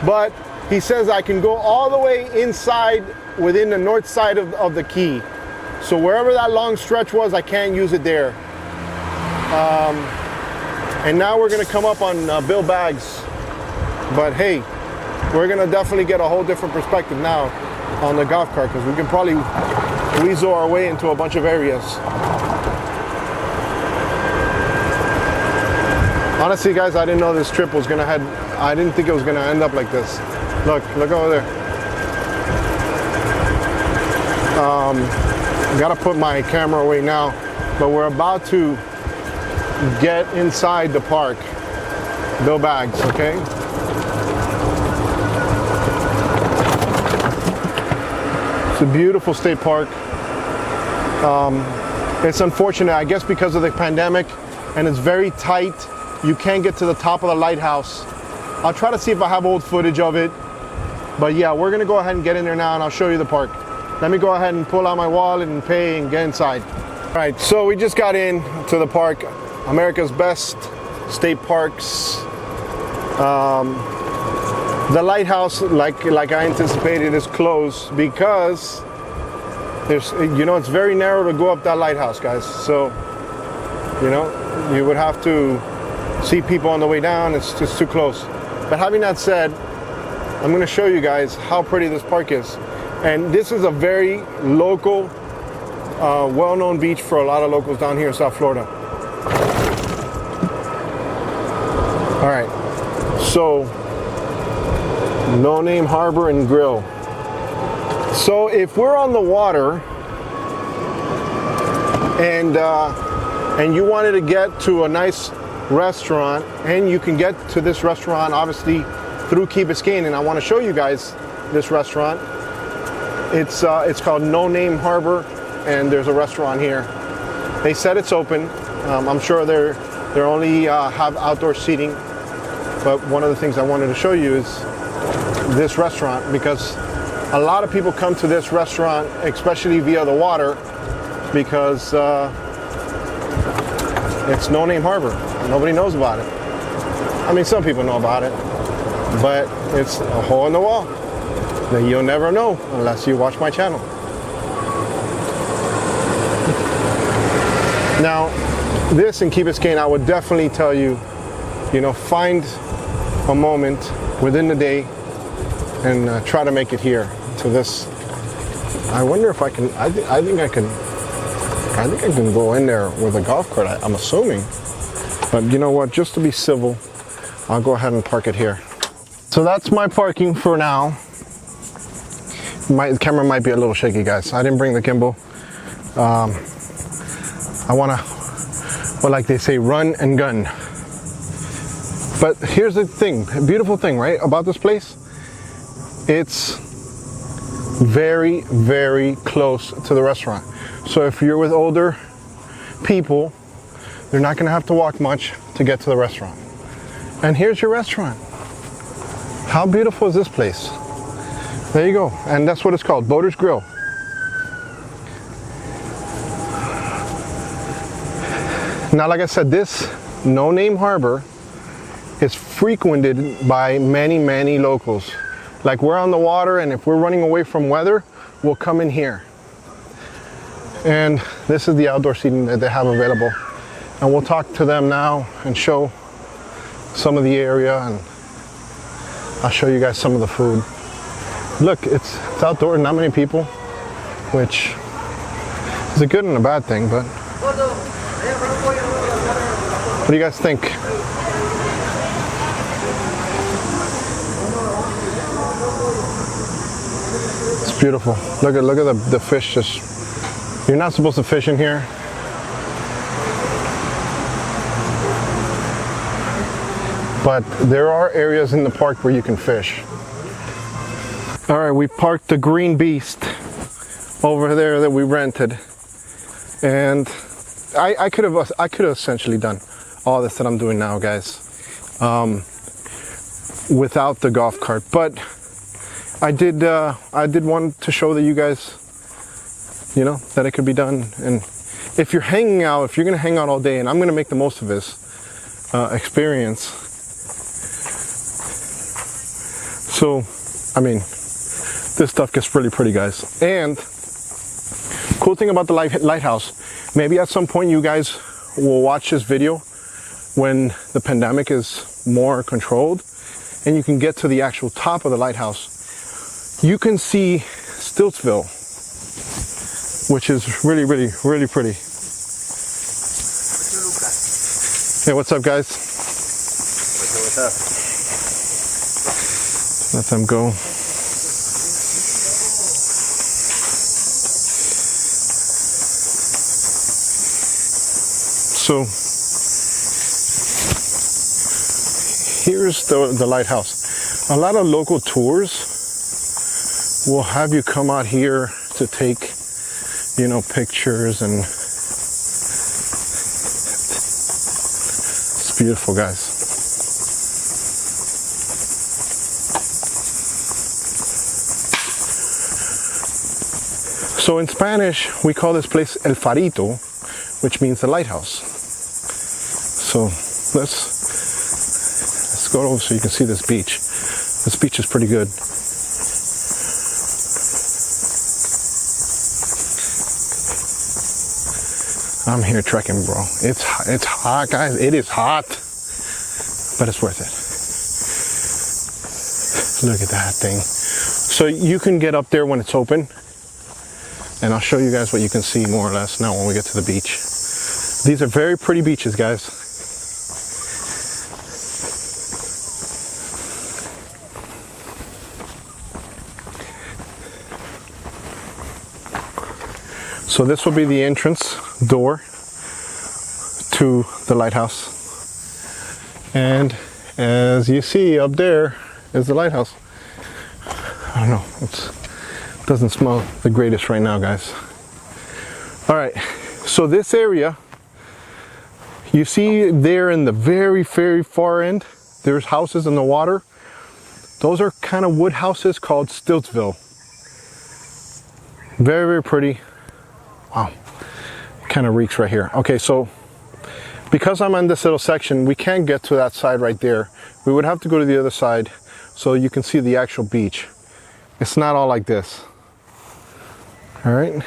But he says I can go all the way inside within the north side of the key. So wherever that long stretch was, I can't use it there. And now we're gonna come up on Bill Baggs. But hey, we're gonna definitely get a whole different perspective now on the golf cart, because we can probably weasel our way into a bunch of areas. Honestly, guys, I didn't know this trip was gonna I didn't think it was gonna end up like this. Look over there. Gotta put my camera away now, but we're about to get inside the park. Bill Baggs, okay? It's a beautiful state park. It's unfortunate, I guess, because of the pandemic, and it's very tight. You can't get to the top of the lighthouse. I'll try to see if I have old footage of it. But yeah, we're gonna go ahead and get in there now, and I'll show you the park. Let me go ahead and pull out my wallet and pay and get inside. All right, so we just got in to the park, America's best state parks. The lighthouse, like I anticipated, is closed because there's, it's very narrow to go up that lighthouse, guys. So, you would have to see people on the way down. It's just too close. But having that said, I'm going to show you guys how pretty this park is. And this is a very local, well-known beach for a lot of locals down here in South Florida. All right, so No Name Harbor and Grill. So if we're on the water and you wanted to get to a nice restaurant, and you can get to this restaurant obviously through Key Biscayne, and I want to show you guys this restaurant. It's called No Name Harbor, and there's a restaurant here. They said it's open. I'm sure they're only have outdoor seating. But one of the things I wanted to show you is this restaurant, because a lot of people come to this restaurant, especially via the water, because it's No Name Harbor. Nobody knows about it. I mean, some people know about it, but it's a hole in the wall that you'll never know unless you watch my channel. Now, this in Key Biscayne, I would definitely tell you, you know, find a moment within the day and try to make it here to this. I wonder if I can. I think I can go in there with a golf cart. I'm assuming, but you know what? Just to be civil, I'll go ahead and park it here. So that's my parking for now. My camera might be a little shaky, guys. I didn't bring the gimbal. I want to, well, like they say, run and gun. But here's the thing, beautiful thing, right, about this place. It's very, very close to the restaurant. So if you're with older people, they're not gonna have to walk much to get to the restaurant. And here's your restaurant. How beautiful is this place? There you go. And that's what it's called, Boater's Grill. Now, like I said, this No Name Harbor is frequented by many, many locals. Like, we're on the water, and if we're running away from weather, we'll come in here. And this is the outdoor seating that they have available. And we'll talk to them now and show some of the area, and I'll show you guys some of the food. Look, it's outdoor, not many people, which is a good and a bad thing, but what do you guys think? It's beautiful. Look at the fish. Just, you're not supposed to fish in here. But there are areas in the park where you can fish. All right, we parked the green beast over there that we rented, and I could have essentially done all this that I'm doing now, guys, without the golf cart. But I did want to show that you guys, you know, that it could be done. And if you're hanging out, if you're gonna hang out all day, and I'm gonna make the most of this experience. So, I mean, this stuff gets really pretty, guys. And cool thing about the lighthouse, maybe at some point you guys will watch this video when the pandemic is more controlled and you can get to the actual top of the lighthouse. You can see Stiltsville, which is really, really, really pretty. Hey, what's up, guys? What's up? Let them go. So here's the lighthouse. A lot of local tours will have you come out here to take, you know, pictures, and it's beautiful, guys. So in Spanish, we call this place El Farito, which means the lighthouse. So let's go over so you can see this beach. This beach is pretty good. I'm here trekking, bro. It's hot, guys. It is hot, but it's worth it. Look at that thing. So you can get up there when it's open, and I'll show you guys what you can see more or less now when we get to the beach. These are very pretty beaches, guys. So this will be the entrance door to the lighthouse. And as you see up there is the lighthouse. I don't know, it doesn't smell the greatest right now, guys. All right, so this area, you see there in the very, very far end, there's houses in the water. Those are kind of wood houses called Stiltsville. Very, very pretty. Wow, kind of reeks right here. Okay, so because I'm on this little section, we can't get to that side right there. We would have to go to the other side so you can see the actual beach. It's not all like this. All right,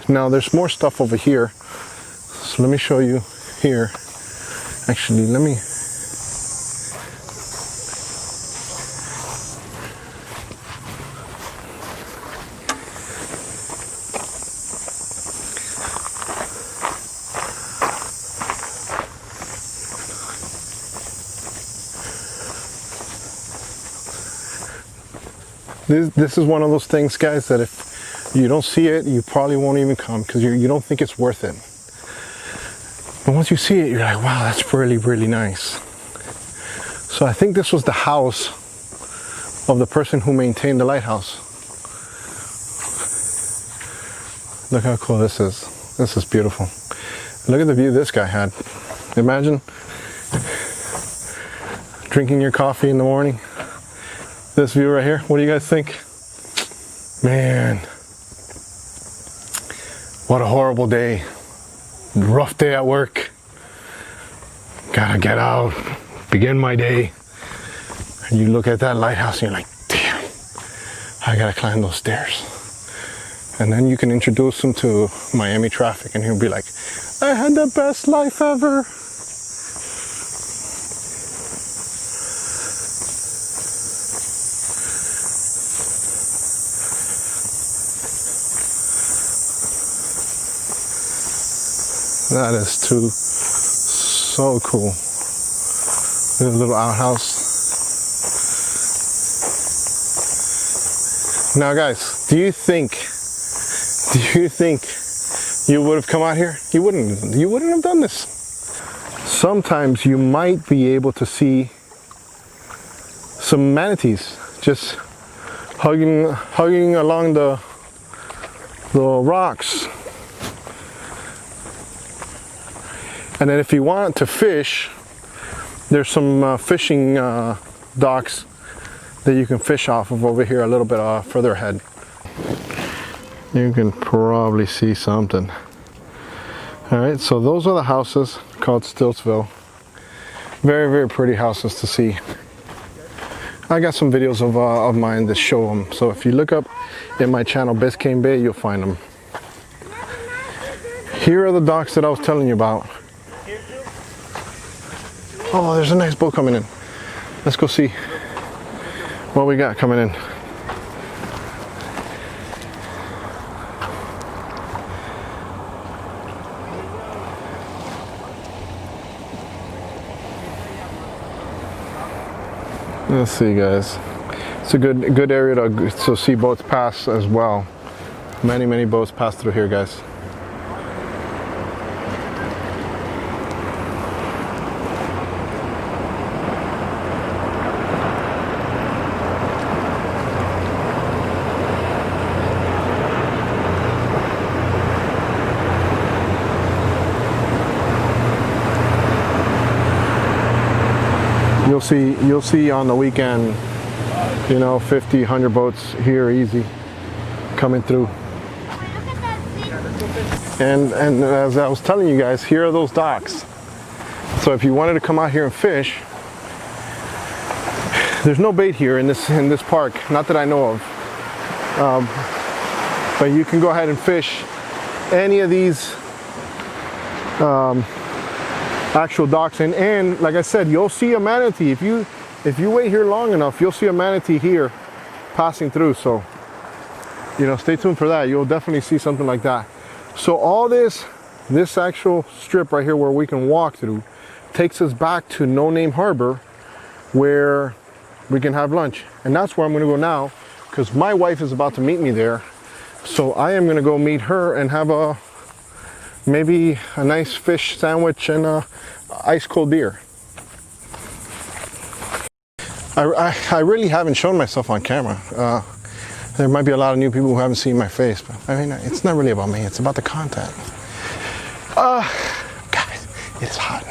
now there's more stuff over here. So let me show you here. Actually, let me. This is one of those things, guys, that if you don't see it, you probably won't even come because you don't think it's worth it. But once you see it, you're like, wow, that's really, really nice. So I think this was the house of the person who maintained the lighthouse. Look how cool this is. This is beautiful. Look at the view this guy had. Imagine drinking your coffee in the morning. This view right here, what do you guys think? Man, what a horrible day. Rough day at work. Gotta get out, begin my day. And you look at that lighthouse and you're like, damn, I gotta climb those stairs. And then you can introduce him to Miami traffic and he'll be like, I had the best life ever. That is too so cool. There's a little outhouse. Now guys, do you think you would have come out here? You wouldn't have done this. Sometimes you might be able to see some manatees just hugging along the rocks. And then if you want to fish, there's some fishing docks that you can fish off of over here a little bit further ahead. You can probably see something. All right, so those are the houses called Stiltsville. Very, very pretty houses to see. I got some videos of mine that show them. So if you look up in my channel, Biscayne Bay, you'll find them. Here are the docks that I was telling you about. Oh, there's a nice boat coming in. Let's go see what we got coming in. Let's see, guys. It's a good area to see boats pass as well. Many boats pass through here, guys. You'll see on the weekend, you know, 50, 100 boats here easy coming through. And as I was telling you guys, here are those docks. So if you wanted to come out here and fish, there's no bait here in this park, not that I know of. But you can go ahead and fish any of these actual docks, and like I said, you'll see a manatee. If you wait here long enough, you'll see a manatee here passing through. So, you know, stay tuned for that. You'll definitely see something like that. So all this actual strip right here where we can walk through takes us back to No Name Harbor, where we can have lunch. And that's where I'm going to go now, because my wife is about to meet me there. So I am going to go meet her and have maybe a nice fish sandwich and ice cold beer. I really haven't shown myself on camera. There might be a lot of new people who haven't seen my face, but I mean, it's not really about me. It's about the content. Guys, it's hot.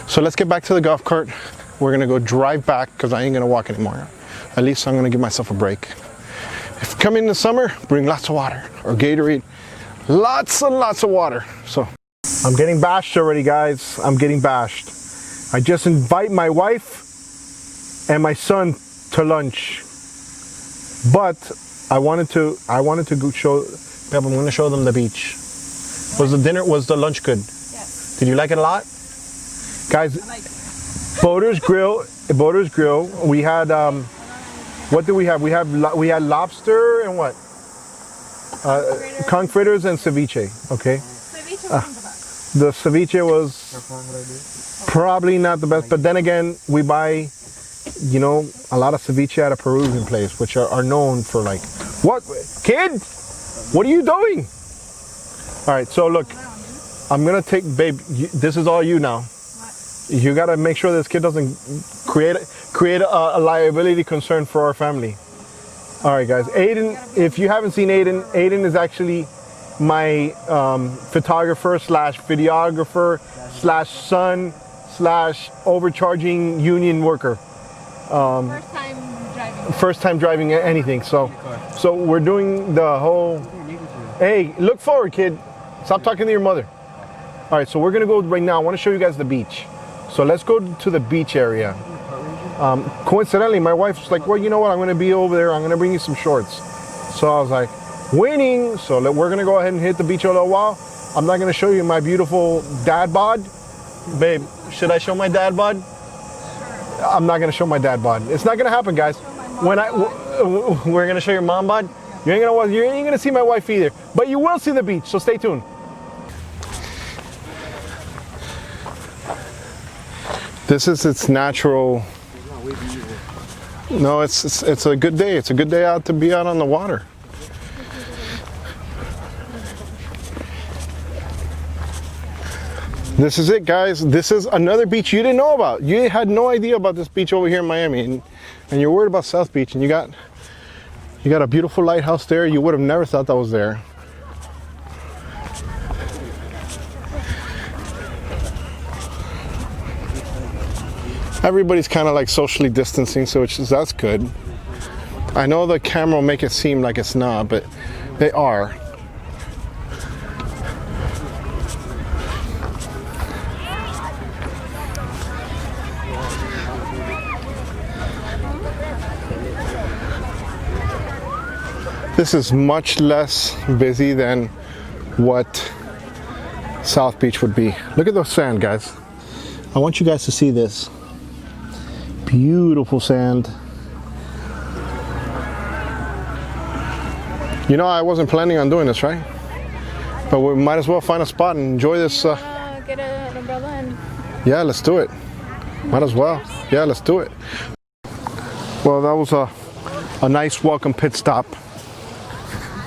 So let's get back to the golf cart. We're gonna go drive back because I ain't gonna walk anymore. At least I'm gonna give myself a break. If you come in the summer, bring lots of water or Gatorade. Lots and lots of water. So I'm getting bashed already, guys. I'm getting bashed. I just invite my wife and my son to lunch. But I wanted to go show, I'm going to show them the beach. Was the lunch good? Yes. Did you like it a lot? Guys, Boater's Grill. We had, what did we have? We had lobster and what? Conch fritters and ceviche, okay? The ceviche was probably not the best, but then again, we buy, you know, a lot of ceviche at a Peruvian place, which are known for like, what, kid? What are you doing? All right, so look, I'm gonna take, babe, this is all you now. You gotta make sure this kid doesn't create a liability concern for our family. All right, guys, Aiden, if you haven't seen Aiden is actually my photographer slash videographer slash son slash overcharging union worker. First time driving anything. So we're doing the whole, hey, look forward, kid. Stop talking to your mother. All right, so we're gonna go right now. I wanna show you guys the beach. So let's go to the beach area. Coincidentally, my wife's like, well, you know what? I'm gonna be over there. I'm gonna bring you some shorts. So I was like, winning. So we're gonna go ahead and hit the beach a little while. I'm not gonna show you my beautiful dad bod. Babe, should I show my dad bod? I'm not gonna show my dad bod. It's not gonna happen, guys. We're gonna show your mom bod. You ain't gonna see my wife either. But you will see the beach, so stay tuned. This is its natural. No, it's a good day. It's a good day out to be out on the water. This is it, guys. This is another beach you didn't know about. You had no idea about this beach over here in Miami, and you're worried about South Beach, and you got a beautiful lighthouse there. You would have never thought that was there. Everybody's kind of like socially distancing, so that's good. I know the camera will make it seem like it's not, but they are. This is much less busy than what South Beach would be. Look at the sand, guys. I want you guys to see this. Beautiful sand. You know, I wasn't planning on doing this, right? But we might as well find a spot and enjoy this. Get an umbrella and... Yeah, let's do it. Might as well. Yeah, let's do it. Well, that was a nice welcome pit stop.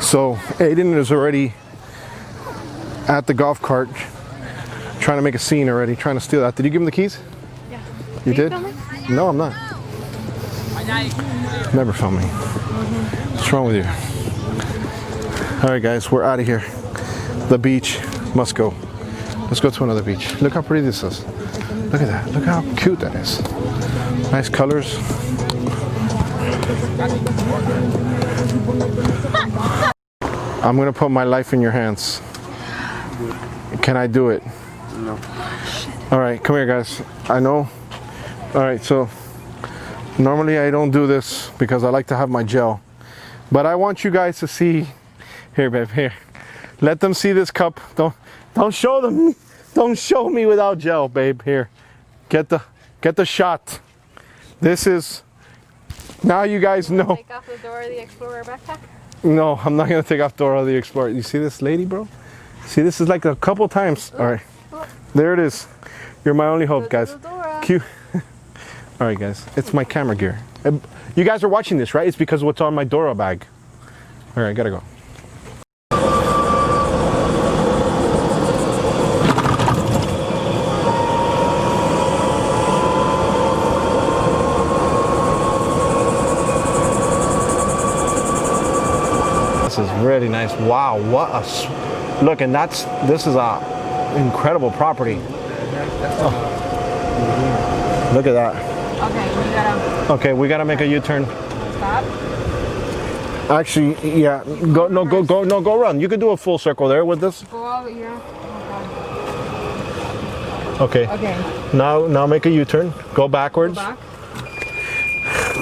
So Aiden is already at the golf cart trying to make a scene already, trying to steal that. Did you give him the keys? Yeah. You did? No, I'm not. Never film me. What's wrong with you? All right, guys, we're out of here. The beach must go. Let's go to another beach. Look how pretty this is. Look at that. Look how cute that is. Nice colors. I'm gonna put my life in your hands. Can I do it? No. All right, come here, guys. I know. All right, so normally I don't do this because I like to have my gel, but I want you guys to see. Here, babe, here. Let them see this cup. Don't show them. Don't show me without gel, babe. Here, get the shot. This is. Now you guys know. Take off the Dora the Explorer backpack? No, I'm not gonna take off Dora the Explorer. You see this lady, bro? See, this is like a couple times. All right, there it is. You're my only hope, guys. Cute. All right, guys, it's my camera gear. You guys are watching this, right? It's because of what's on my Dora bag. All right, gotta go. really nice. Wow, what a look! And this is a incredible property. Oh. Look at that. Okay, we gotta make a U-turn. stop. Actually, yeah. Go run. You could do a full circle there with this. Go out here. Okay. Okay. Now make a U-turn. Go backwards. Go back.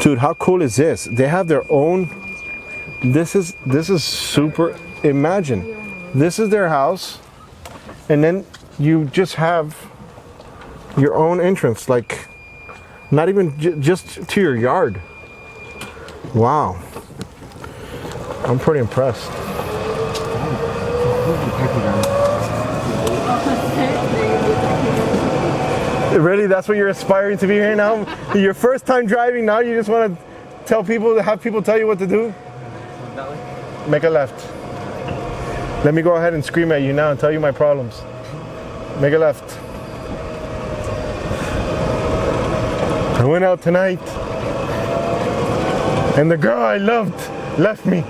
Dude, how cool is this? They have their own. This is super. Imagine, this is their house, and then you just have your own entrance, like not even just to your yard. Wow, I'm pretty impressed. Really, that's what you're aspiring to be here now? Your first time driving, now you just want to tell people, have people tell you what to do? Make a left. Let me go ahead and scream at you now and tell you my problems. Make a left. I went out tonight and the girl I loved left me.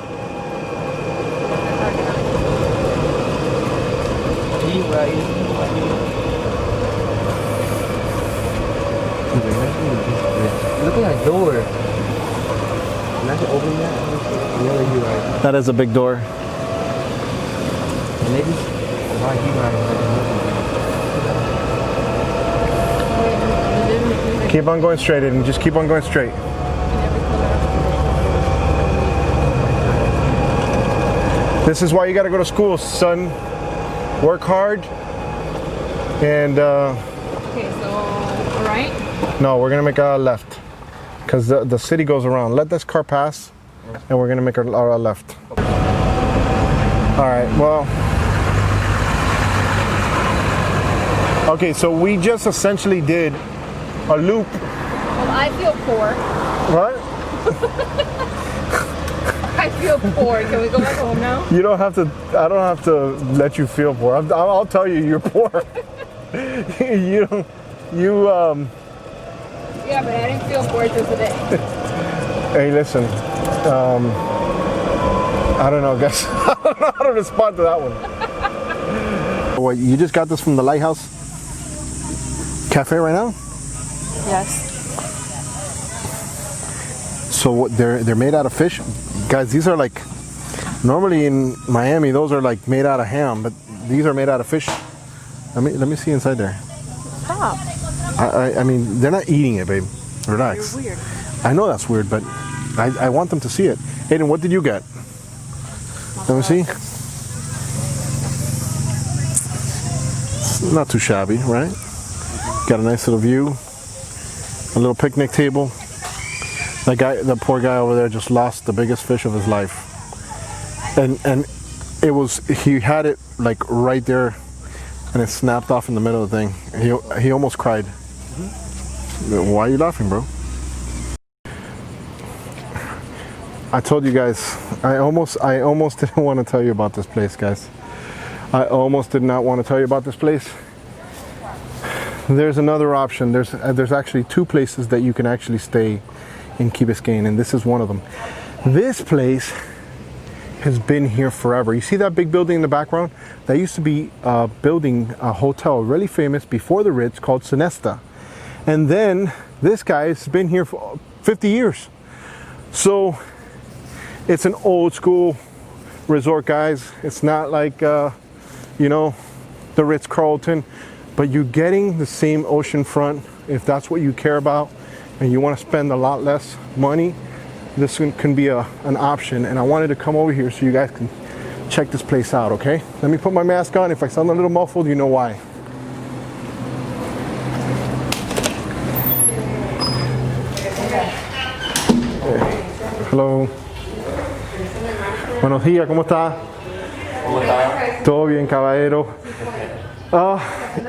Look at that door. Imagine opening that. That is a big door. Maybe why you Keep on going straight, and just keep on going straight. This is why you got to go to school, son. Work hard. And Okay, so right. no, we're gonna make a left, because the city goes around. Let this car pass, and we're gonna make our left. All right. Well. Okay, so we just essentially did a loop. Well, I feel poor. What? I feel poor. Can we go back home now? You don't have to. I don't have to let you feel poor. I'll tell you, you're poor. You. Yeah, but I didn't feel poor till today. Hey, listen. I don't know, guys. I don't know how to respond to that one. What? You just got this from the Lighthouse Cafe right now? Yes. So what, they're made out of fish, guys. These are like, normally in Miami those are like made out of ham, but these are made out of fish. Let me see inside there. Stop. I mean, they're not eating it, babe. Relax. You're weird. I know that's weird, but I want them to see it. Aiden, what did you get? Let me see. It's not too shabby, right? Got a nice little view. A little picnic table. The poor guy over there just lost the biggest fish of his life. And he had it like right there, and it snapped off in the middle of the thing. He almost cried. Why are you laughing, bro? I told you guys, I almost didn't want to tell you about this place, guys. I almost did not want to tell you about this place. There's another option. There's actually two places that you can actually stay in Key Biscayne, and this is one of them. This place has been here forever. You see that big building in the background? That used to be building a hotel really famous before the Ritz called Sinesta. And then this guy's been here for 50 years. So it's an old school resort, guys. It's not like, the Ritz-Carlton, but you're getting the same ocean front. If that's what you care about and you want to spend a lot less money, this can be an option. And I wanted to come over here so you guys can check this place out, okay? Let me put my mask on. If I sound a little muffled, you know why. Hello. Buenos días, ¿cómo está? ¿Cómo está? Todo bien, caballero.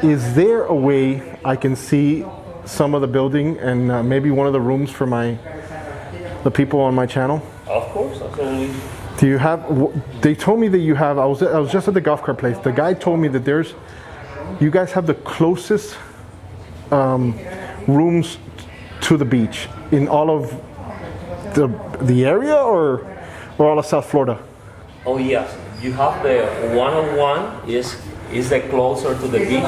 Is there a way I can see some of the building and maybe one of the rooms for the people on my channel? Of course, absolutely. Do you have? They told me that you have. I was just at the golf cart place. The guy told me that you guys have the closest rooms to the beach in all of the area, or all of South Florida. Oh yes, you have the 101 is the closer to the beach.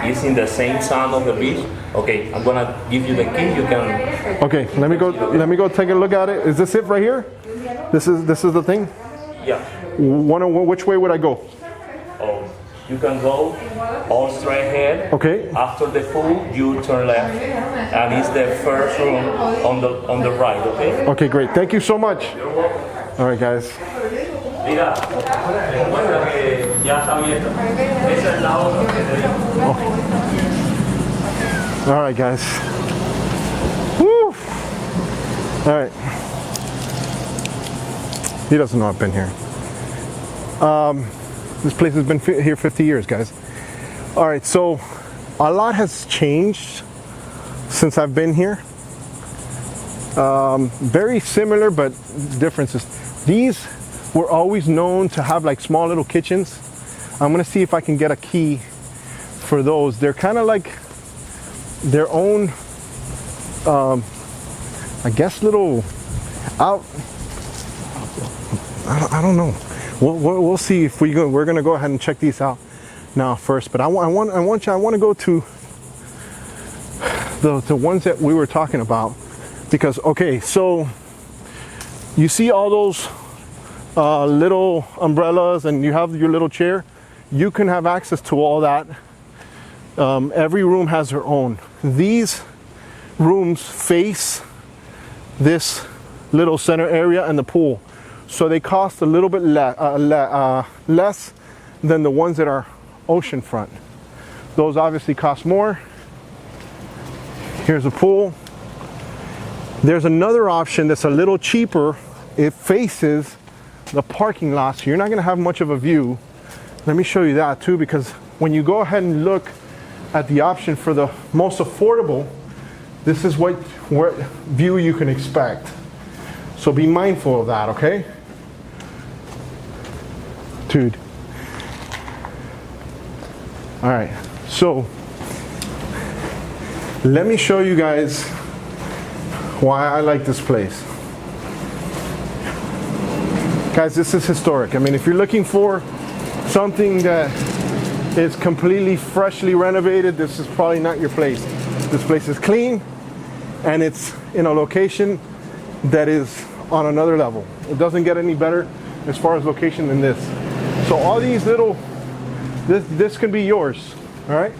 It's in the same sand of the beach. Okay, I'm gonna give you the key. You can. Okay, let me go take a look at it. Is this it right here? This is the thing? Yeah. 101, which way would I go? You can go all straight ahead. Okay. After the pool, you turn left, and it's the first room on the right. Okay. Okay, great. Thank you so much. You're welcome. All right, guys. Mira, recuerda que ya está abierto. Esa es la otra que te digo. All right, guys. Woo! All right. He doesn't know I've been here. This place has been here 50 years, guys. All right, so a lot has changed since I've been here. Very similar, but differences. These were always known to have like small little kitchens. I'm gonna see if I can get a key for those. They're kind of like their own, I guess, little out. I don't know. We'll see if we're gonna go ahead and check these out now first. But I want to go to the ones that we were talking about, because okay, so you see all those little umbrellas, and you have your little chair. You can have access to all that. Every room has their own. These rooms face this little center area and the pool, so they cost a little bit less than the ones that are oceanfront. Those obviously cost more. Here's a pool. There's another option that's a little cheaper. It faces the parking lot, so you're not going to have much of a view. Let me show you that too, because when you go ahead and look at the option for the most affordable, this is what view you can expect. So be mindful of that, okay? Dude. All right, so let me show you guys why I like this place. Guys, this is historic. I mean, if you're looking for something that is completely freshly renovated, this is probably not your place. This place is clean, and it's in a location that is on another level. It doesn't get any better as far as location than this. So all these little, this can be yours, all right?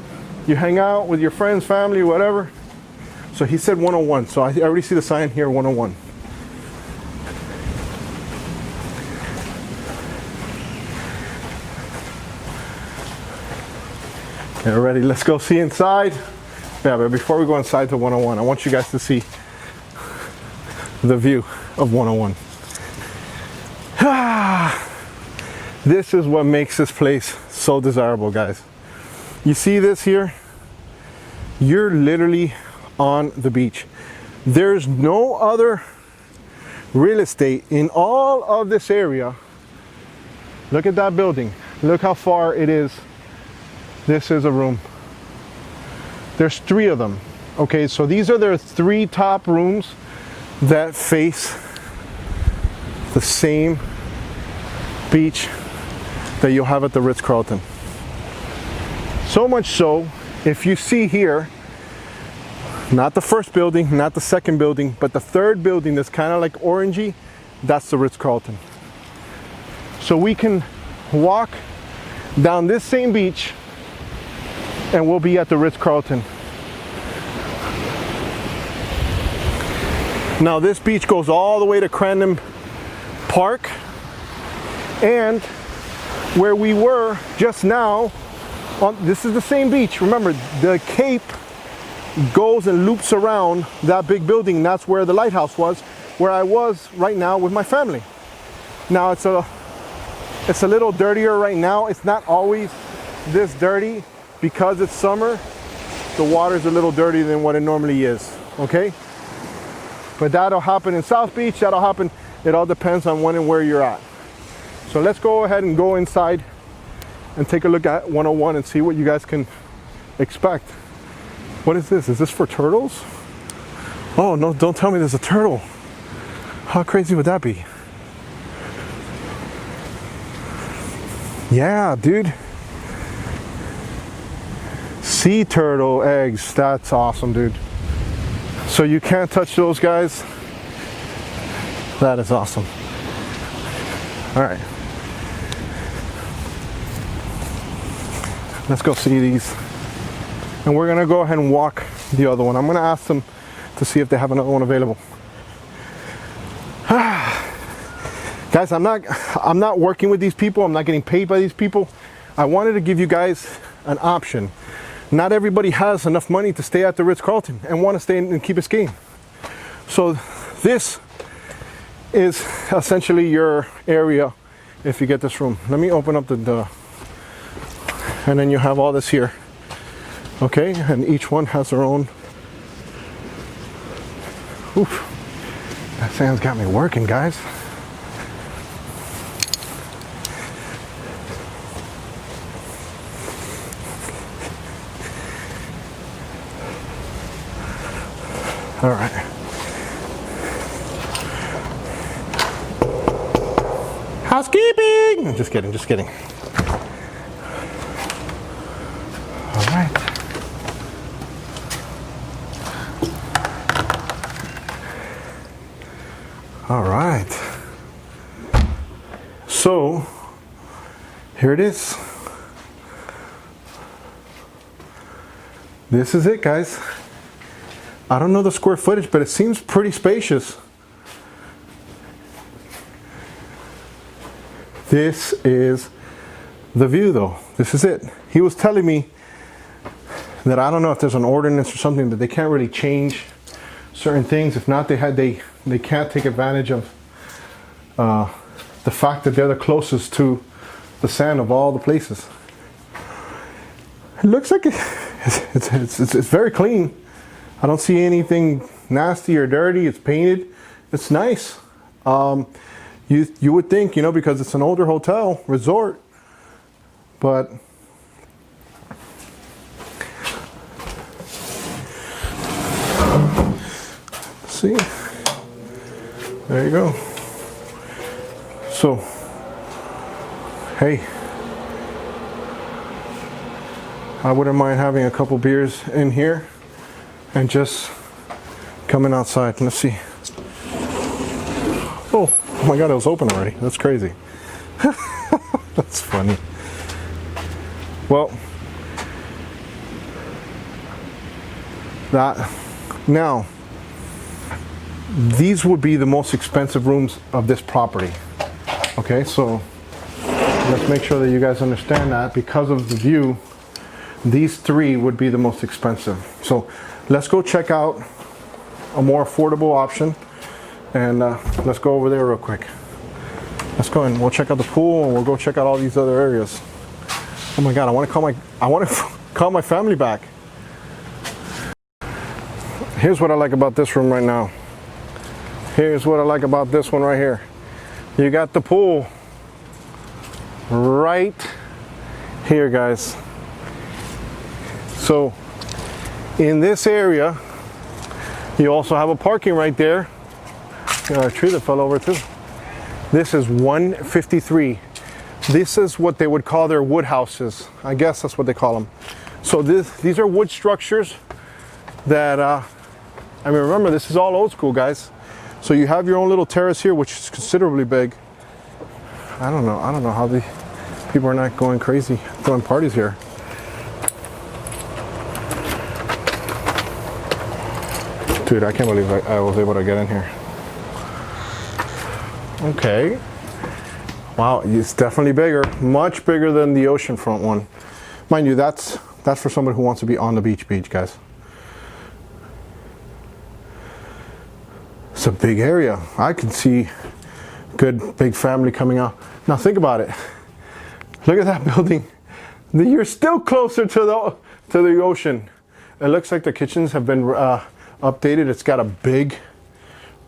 You hang out with your friends, family, whatever. So he said 101, so I already see the sign here, 101. Okay, ready, let's go see inside. Yeah, but before we go inside to 101, I want you guys to see the view of 101. This is what makes this place so desirable, guys. You see this here? You're literally on the beach. There's no other real estate in all of this area. Look at that building. Look how far it is. This is a room. There's 3 of them. Okay, so these are their 3 top rooms that face the same beach that you'll have at the Ritz-Carlton. So much so, if you see here, not the first building, not the second building, but the third building that's kind of like orangey, that's the Ritz-Carlton. So we can walk down this same beach and we'll be at the Ritz-Carlton. Now this beach goes all the way to Crandon Park, and where we were just now, this is the same beach. Remember, the Cape goes and loops around that big building. That's where the lighthouse was, where I was right now with my family. Now it's a little dirtier right now. It's not always this dirty. Because it's summer, the water's a little dirtier than what it normally is, okay? But that'll happen in South Beach, that'll happen, it all depends on when and where you're at. So let's go ahead and go inside and take a look at 101 and see what you guys can expect. What is this? Is this for turtles? Oh no, don't tell me there's a turtle. How crazy would that be? Yeah, dude. Sea turtle eggs. That's awesome, dude. So you can't touch those guys. That is awesome. All right. Let's go see these. And we're gonna go ahead and walk the other one. I'm gonna ask them to see if they have another one available. Guys, I'm not working with these people. I'm not getting paid by these people. I wanted to give you guys an option. Not everybody has enough money to stay at the Ritz-Carlton and want to stay in Key Biscayne. So this is essentially your area if you get this room. Let me open up the and then you have all this here. Okay, and each one has their own. Oof. That sand's got me working, guys. All right. Housekeeping! Just kidding, just kidding. All right. All right. So, here it is. This is it, guys. I don't know the square footage, but it seems pretty spacious. This is the view, though. This is it. He was telling me that I don't know if there's an ordinance or something that they can't really change certain things. If not, they can't take advantage of the fact that they're the closest to the sand of all the places. It looks like it's very clean. I don't see anything nasty or dirty. It's painted. It's nice. You would think, you know, because it's an older hotel resort, but see, there you go. So, hey, I wouldn't mind having a couple beers in here and just coming outside. Let's see. Oh my God, it was open already. That's crazy. That's funny. Well, now, these would be the most expensive rooms of this property. Okay, so let's make sure that you guys understand that because of the view, these three would be the most expensive. So let's go check out a more affordable option, and let's go over there real quick. Let's go and we'll check out the pool, and we'll go check out all these other areas. Oh my God, I want to call my family back. Here's what I like about this room right now. Here's what I like about this one right here. You got the pool right here, guys. So in this area, you also have a parking right there. Got a tree that fell over too. This is 153. This is what they would call their wood houses. I guess that's what they call them. So these are wood structures that, I mean, remember, this is all old school, guys. So you have your own little terrace here, which is considerably big. I don't know how the people are not going crazy throwing parties here. Dude, I can't believe I was able to get in here. Okay. Wow, it's definitely bigger, much bigger than the oceanfront one. Mind you, that's for somebody who wants to be on the beach, guys. It's a big area. I can see good big family coming out. Now think about it. Look at that building. You're still closer to the ocean. It looks like the kitchens have been updated. It's got a big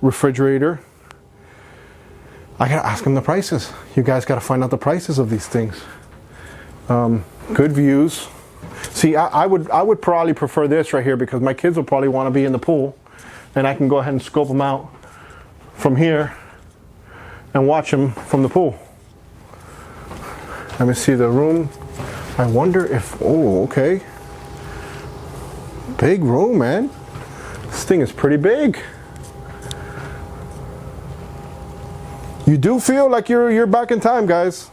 refrigerator. I gotta ask them the prices. You guys gotta find out the prices of these things. Good views. See, I would probably prefer this right here because my kids will probably want to be in the pool, and I can go ahead and scope them out from here and watch them from the pool. Let me see the room. I wonder if, oh, okay. Big room, man. This thing is pretty big. You do feel like you're back in time, guys.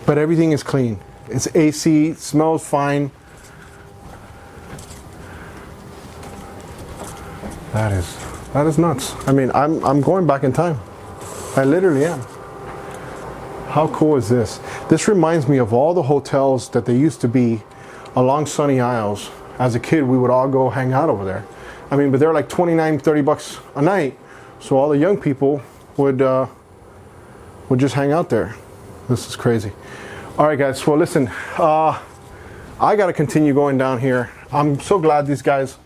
But everything is clean. It's AC, smells fine. That is nuts. I mean, I'm going back in time. I literally am. How cool is this? This reminds me of all the hotels that there used to be along Sunny Isles. As a kid, we would all go hang out over there. I mean, but they're like 29, 30 bucks a night. So all the young people would just hang out there. This is crazy. All right, guys. Well, listen, I got to continue going down here. I'm so glad these guys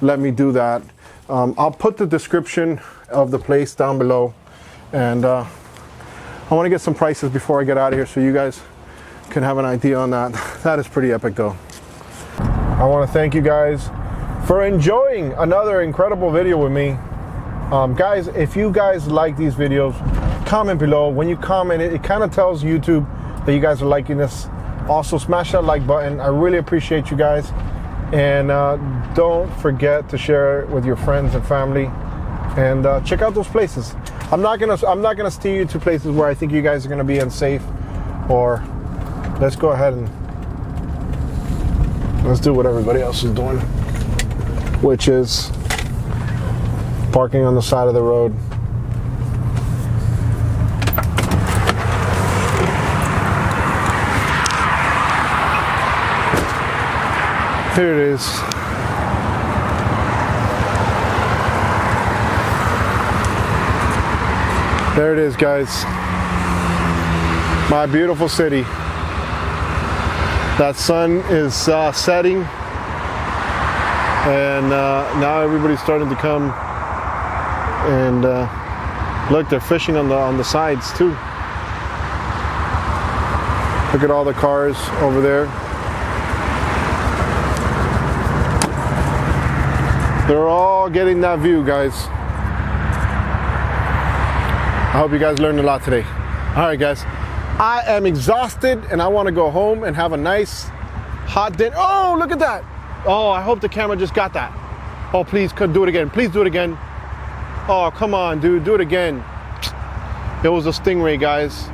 let me do that. I'll put the description of the place down below, and I want to get some prices before I get out of here so you guys can have an idea on that. That is pretty epic though. I want to thank you guys for enjoying another incredible video with me. Guys, if you guys like these videos, comment below. When you comment, it kind of tells YouTube that you guys are liking this. Also, smash that like button. I really appreciate you guys. And don't forget to share it with your friends and family, and check out those places. I'm not gonna steer you to places where I think you guys are gonna be unsafe, or let's go ahead and let's do what everybody else is doing, which is parking on the side of the road. Here it is. There it is, guys. My beautiful city. That sun is setting, and now everybody's starting to come. And look, they're fishing on the sides too. Look at all the cars over there. They're all getting that view, guys. I hope you guys learned a lot today. All right, guys. I am exhausted, and I want to go home and have a nice hot dinner. Oh, look at that. Oh, I hope the camera just got that. Oh, please, do it again. Please do it again. Oh, come on, dude. Do it again. It was a stingray, guys.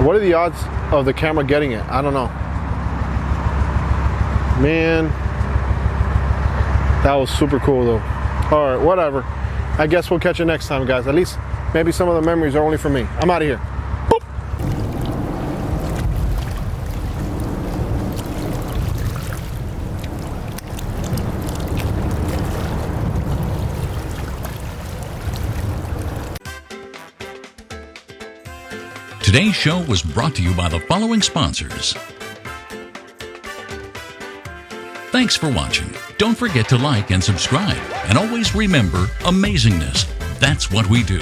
What are the odds of the camera getting it? I don't know. Man. That was super cool though. All right, whatever. I guess we'll catch you next time, guys. At least maybe some of the memories are only for me. I'm out of here. Boop. Today's show was brought to you by the following sponsors. Thanks for watching. Don't forget to like and subscribe. And always remember, amazingness, that's what we do.